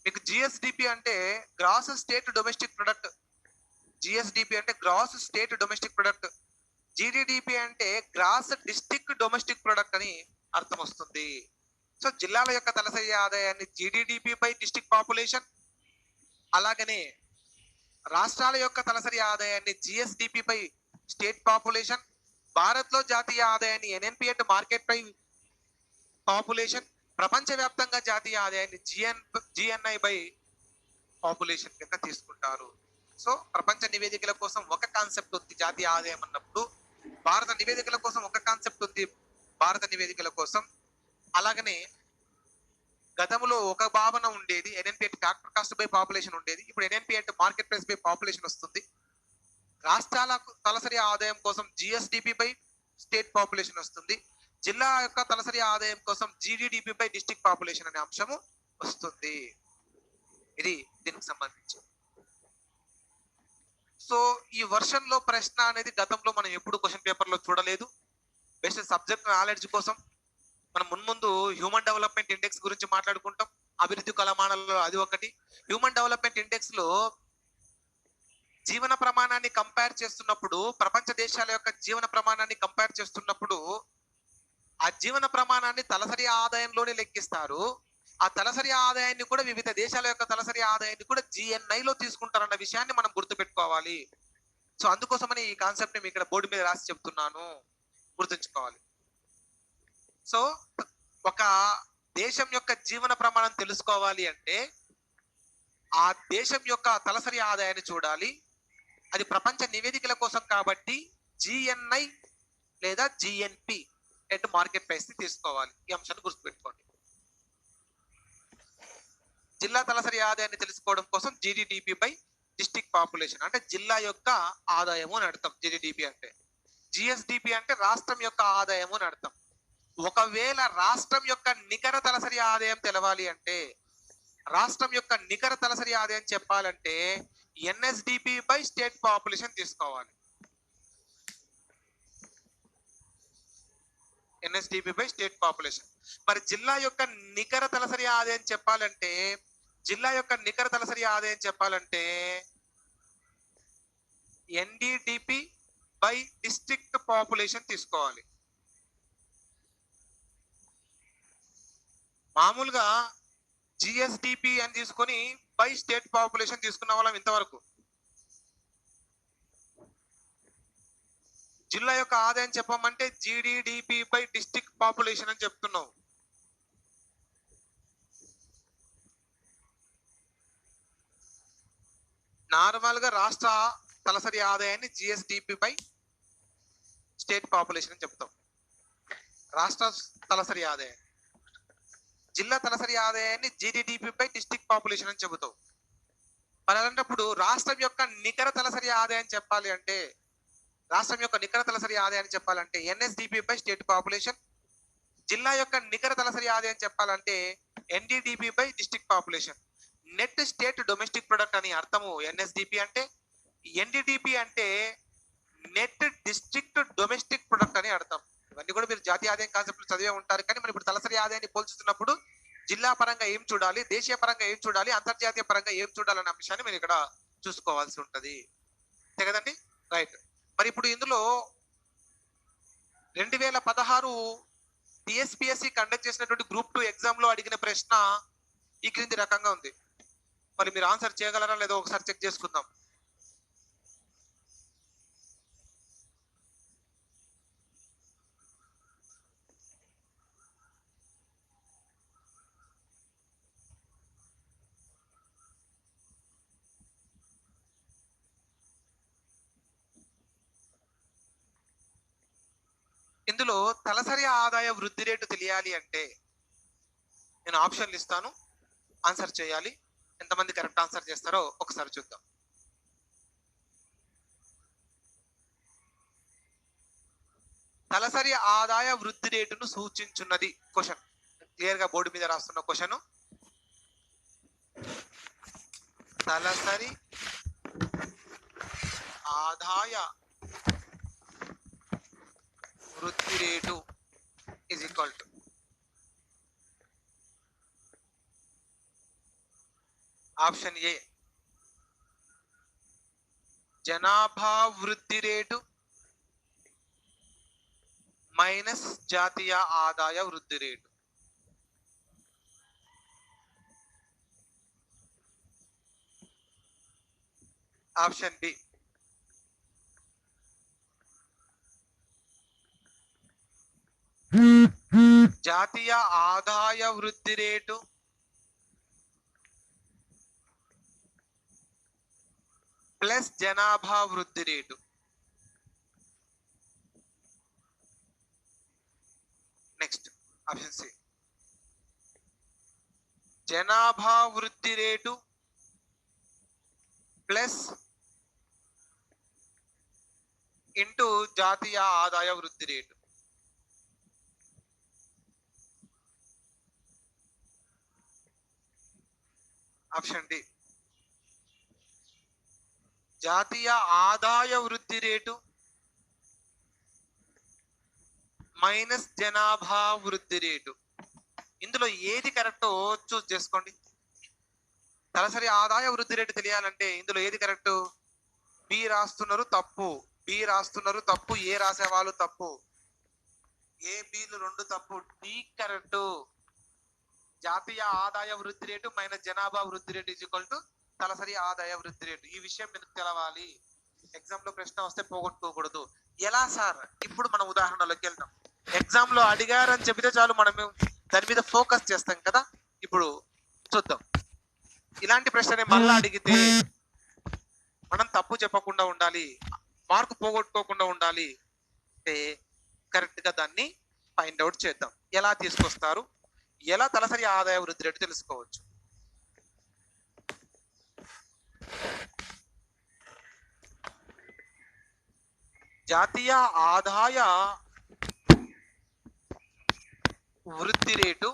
[SPEAKER 1] మీకు GSDP అంటే gross state domestic product. GDDP అంటే గ్రాస్ డిస్ట్రిక్ట్ డొమెస్టిక్ ప్రొడక్ట్ అని అర్థం వస్తుంది. సో జిల్లాల యొక్క తలసరి ఆదాయాన్ని GDDP బై డిస్ట్రిక్ట్ పాపులేషన్, అలాగనే రాష్ట్రాల యొక్క తలసరి ఆదాయాన్ని GSDP by state population, Bharat లో జాతీయ ఆదాయాన్ని NNP@ మార్కెట్ బై పాపులేషన్, ప్రపంచవ్యాప్తంగా జాతీయ ఆదాయాన్ని GNI బై పాపులేషన్ కింద తీసుకుంటారు. సో ప్రపంచ నివేదికల కోసం ఒక కాన్సెప్ట్ ఉంది జాతీయ ఆదాయం అన్నప్పుడు, భారత నివేదికల కోసం ఒక కాన్సెప్ట్ ఉంది భారత నివేదికల కోసం. అలాగనే గతంలో ఒక భావన ఉండేది, NNP@ factor cost by population ఉండేది. ఇప్పుడు NNP@ market price by population వస్తుంది. రాష్ట్రాల తలసరి ఆదాయం కోసం GSDP బై స్టేట్ పాపులేషన్ వస్తుంది. జిల్లా యొక్క తలసరి ఆదాయం కోసం GDDP బై డిస్ట్రిక్ట్ పాపులేషన్ అనే అంశము వస్తుంది. ఇది దీనికి సంబంధించి. సో ఈ వర్షన్ లో ప్రశ్న అనేది గతంలో మనం ఎప్పుడు క్వశ్చన్ పేపర్ లో చూడలేదు. బెస్ట్ సబ్జెక్ట్ నాలెడ్జ్ కోసం మనం మున్ముందు హ్యూమన్ డెవలప్మెంట్ ఇండెక్స్ గురించి మాట్లాడుకుంటాం. అభివృద్ధి కొలమానాలలో అది ఒకటి. హ్యూమన్ డెవలప్మెంట్ ఇండెక్స్ లో జీవన ప్రమాణాన్ని కంపేర్ చేస్తున్నప్పుడు, ప్రపంచ దేశాల యొక్క జీవన ప్రమాణాన్ని కంపేర్ చేస్తున్నప్పుడు ఆ జీవన ప్రమాణాన్ని తలసరి ఆదాయంలోనే లెక్కిస్తారు. ఆ తలసరి ఆదాయాన్ని కూడా వివిధ దేశాల యొక్క తలసరి ఆదాయాన్ని కూడా GNI లో తీసుకుంటారన్న విషయాన్ని మనం గుర్తుపెట్టుకోవాలి. సో అందుకోసమని ఈ కాన్సెప్ట్ ని ఇక్కడ బోర్డు మీద రాసి చెప్తున్నాను, గుర్తుంచుకోవాలి. సో ఒక దేశం యొక్క జీవన ప్రమాణం తెలుసుకోవాలి అంటే ఆ దేశం యొక్క తలసరి ఆదాయాన్ని చూడాలి. అది ప్రపంచ నివేదికల కోసం కాబట్టి GNI లేదా GNP నెట్ మార్కెట్ ప్రైస్ ని తీసుకోవాలి. ఈ అంశాన్ని గుర్తుపెట్టుకోండి. జిల్లా తలసరి ఆదాయాన్ని తెలుసుకోవడం కోసం GDP బై డిస్ట్రిక్ట్ పాపులేషన్ అంటే జిల్లా యొక్క ఆదాయము అని అర్థం. GDP అంటే GSDP అంటే రాష్ట్రం యొక్క ఆదాయము అని అర్థం. ఒకవేళ రాష్ట్రం యొక్క నికర తలసరి ఆదాయం తెలవాలి అంటే, రాష్ట్రం యొక్క నికర తలసరి ఆదాయం చెప్పాలంటే NSDP బై స్టేట్ పాపులేషన్ తీసుకోవాలి. NSDP by state population. మరి జిల్లా యొక్క నికర తలసరి ఆదాయం చెప్పాలంటే, జిల్లా యొక్క నికర తలసరి ఆదాయం చెప్పాలంటే NDDP బై డిస్ట్రిక్ట్ పాపులేషన్ తీసుకోవాలి. మామూలుగా GSDP అని తీసుకొని బై స్టేట్ పాపులేషన్ తీసుకున్న వాళ్ళం ఇంతవరకు. జిల్లా యొక్క ఆదాయం చెప్పమంటే GDDP బై డిస్ట్రిక్ట్ పాపులేషన్ అని చెప్తున్నాం. నార్మల్ గా రాష్ట్ర తలసరి ఆదాయాన్ని GSDP బై స్టేట్ పాపులేషన్ అని చెప్తాం. రాష్ట్ర తలసరి ఆదాయం. జిల్లా తలసరి ఆదాయాన్ని GDDP బై డిస్ట్రిక్ట్ పాపులేషన్ అని చెబుతాం. మరి అలాంటప్పుడు రాష్ట్రం యొక్క నికర తలసరి ఆదాయం చెప్పాలి అంటే, రాష్ట్రం యొక్క నికర తలసరి ఆదాయాన్ని చెప్పాలంటే NSDP బై స్టేట్ పాపులేషన్. జిల్లా యొక్క నికర తలసరి ఆదాయం చెప్పాలంటే NDDP by district population. Net state domestic product అని అర్థము NSDP అంటే. NDDP అంటే నెట్ డిస్ట్రిక్ట్ డొమెస్టిక్ ప్రొడక్ట్ అని అర్థం. ఇవన్నీ కూడా మీరు జాతీయ ఆదాయం కాన్సెప్ట్ చదివే ఉంటారు. కానీ మనం ఇప్పుడు తలసరి ఆదాయాన్ని పోల్చుతున్నప్పుడు జిల్లా పరంగా ఏం చూడాలి, దేశీయ పరంగా ఏం చూడాలి, అంతర్జాతీయ పరంగా ఏం చూడాలనే అంశాన్ని మీరు ఇక్కడ చూసుకోవాల్సి ఉంటది. అంతే కదండి? రైట్. మరి ఇప్పుడు ఇందులో 2016 TSPSC కండక్ట్ చేసినటువంటి గ్రూప్ 2 ఎగ్జామ్ లో అడిగిన ప్రశ్న ఈ క్రింది రకంగా ఉంది. మరి మీరు ఆన్సర్ చేయగలరా లేదో ఒకసారి చెక్ చేసుకుందాం. ఇందులో తలసరి ఆదాయ వృద్ధి రేటు తెలియాలి అంటే నేను ఆప్షన్లు ఇస్తాను, ఆన్సర్ చేయాలి. ఎంతమంది కరెక్ట్ ఆన్సర్ చేస్తారో ఒకసారి చూద్దాం. తలసరి ఆదాయ వృద్ధి రేటును సూచించున్నది క్వశ్చన్. క్లియర్ గా బోర్డు మీద రాస్తున్న క్వశ్చన్. తలసరి ఆదాయ వృద్ధి rate is equal to option A జనాభా వృద్ధి రేటు మైనస్ జాతీయ ఆదాయ వృద్ధి రేటు. ఆప్షన్ బి జాతీయ ఆదాయ వృద్ధి రేటు ప్లస్ జనాభా వృద్ధి రేటు. నెక్స్ట్ ఆప్షన్ సి జనాభా వృద్ధి రేటు ప్లస్ ఇంటూ జాతీయ ఆదాయ వృద్ధి రేటు. ఆప్షన్ డి జాతీయ ఆదాయ వృద్ధి రేటు మైనస్ జనాభా వృద్ధి రేటు. ఇందులో ఏది కరెక్టో చూస్ చేసుకోండి. తలసరి ఆదాయ వృద్ధి రేటు తెలియాలంటే ఇందులో ఏది కరెక్ట్? బి రాస్తున్నారు తప్పు, బి రాస్తున్నారు తప్పు, ఏ రాసే వాళ్ళు తప్పు. ఏ బిలు రెండు తప్పు. D correct. జాతీయ ఆదాయ వృద్ధి రేటు మైనస్ జనాభా వృద్ధి రేటు ఈక్వల్ టు తలసరి ఆదాయ వృద్ధి రేటు. ఈ విషయం మీకు తెలవాలి. ఎగ్జామ్ లో ప్రశ్న వస్తే పోగొట్టుకోకూడదు. ఎలా సార్? ఇప్పుడు మనం ఉదాహరణలోకి వెళ్తాం. ఎగ్జామ్ లో అడిగారని చెబితే చాలు, మనం దాని మీద ఫోకస్ చేస్తాం కదా. ఇప్పుడు చూద్దాం. ఇలాంటి ప్రశ్నని మళ్ళా అడిగితే మనం తప్పు చెప్పకుండా ఉండాలి, మార్కు పోగొట్టుకోకుండా ఉండాలి అంటే కరెక్ట్ గా దాన్ని ఫైండ్ అవుట్ చేద్దాం. ఎలా తీసుకొస్తారు, ఎలా తలసరి ఆదాయ వృద్ధి రేటు తెలుసుకోవచ్చు. జాతీయ ఆదాయ వృద్ధి రేటు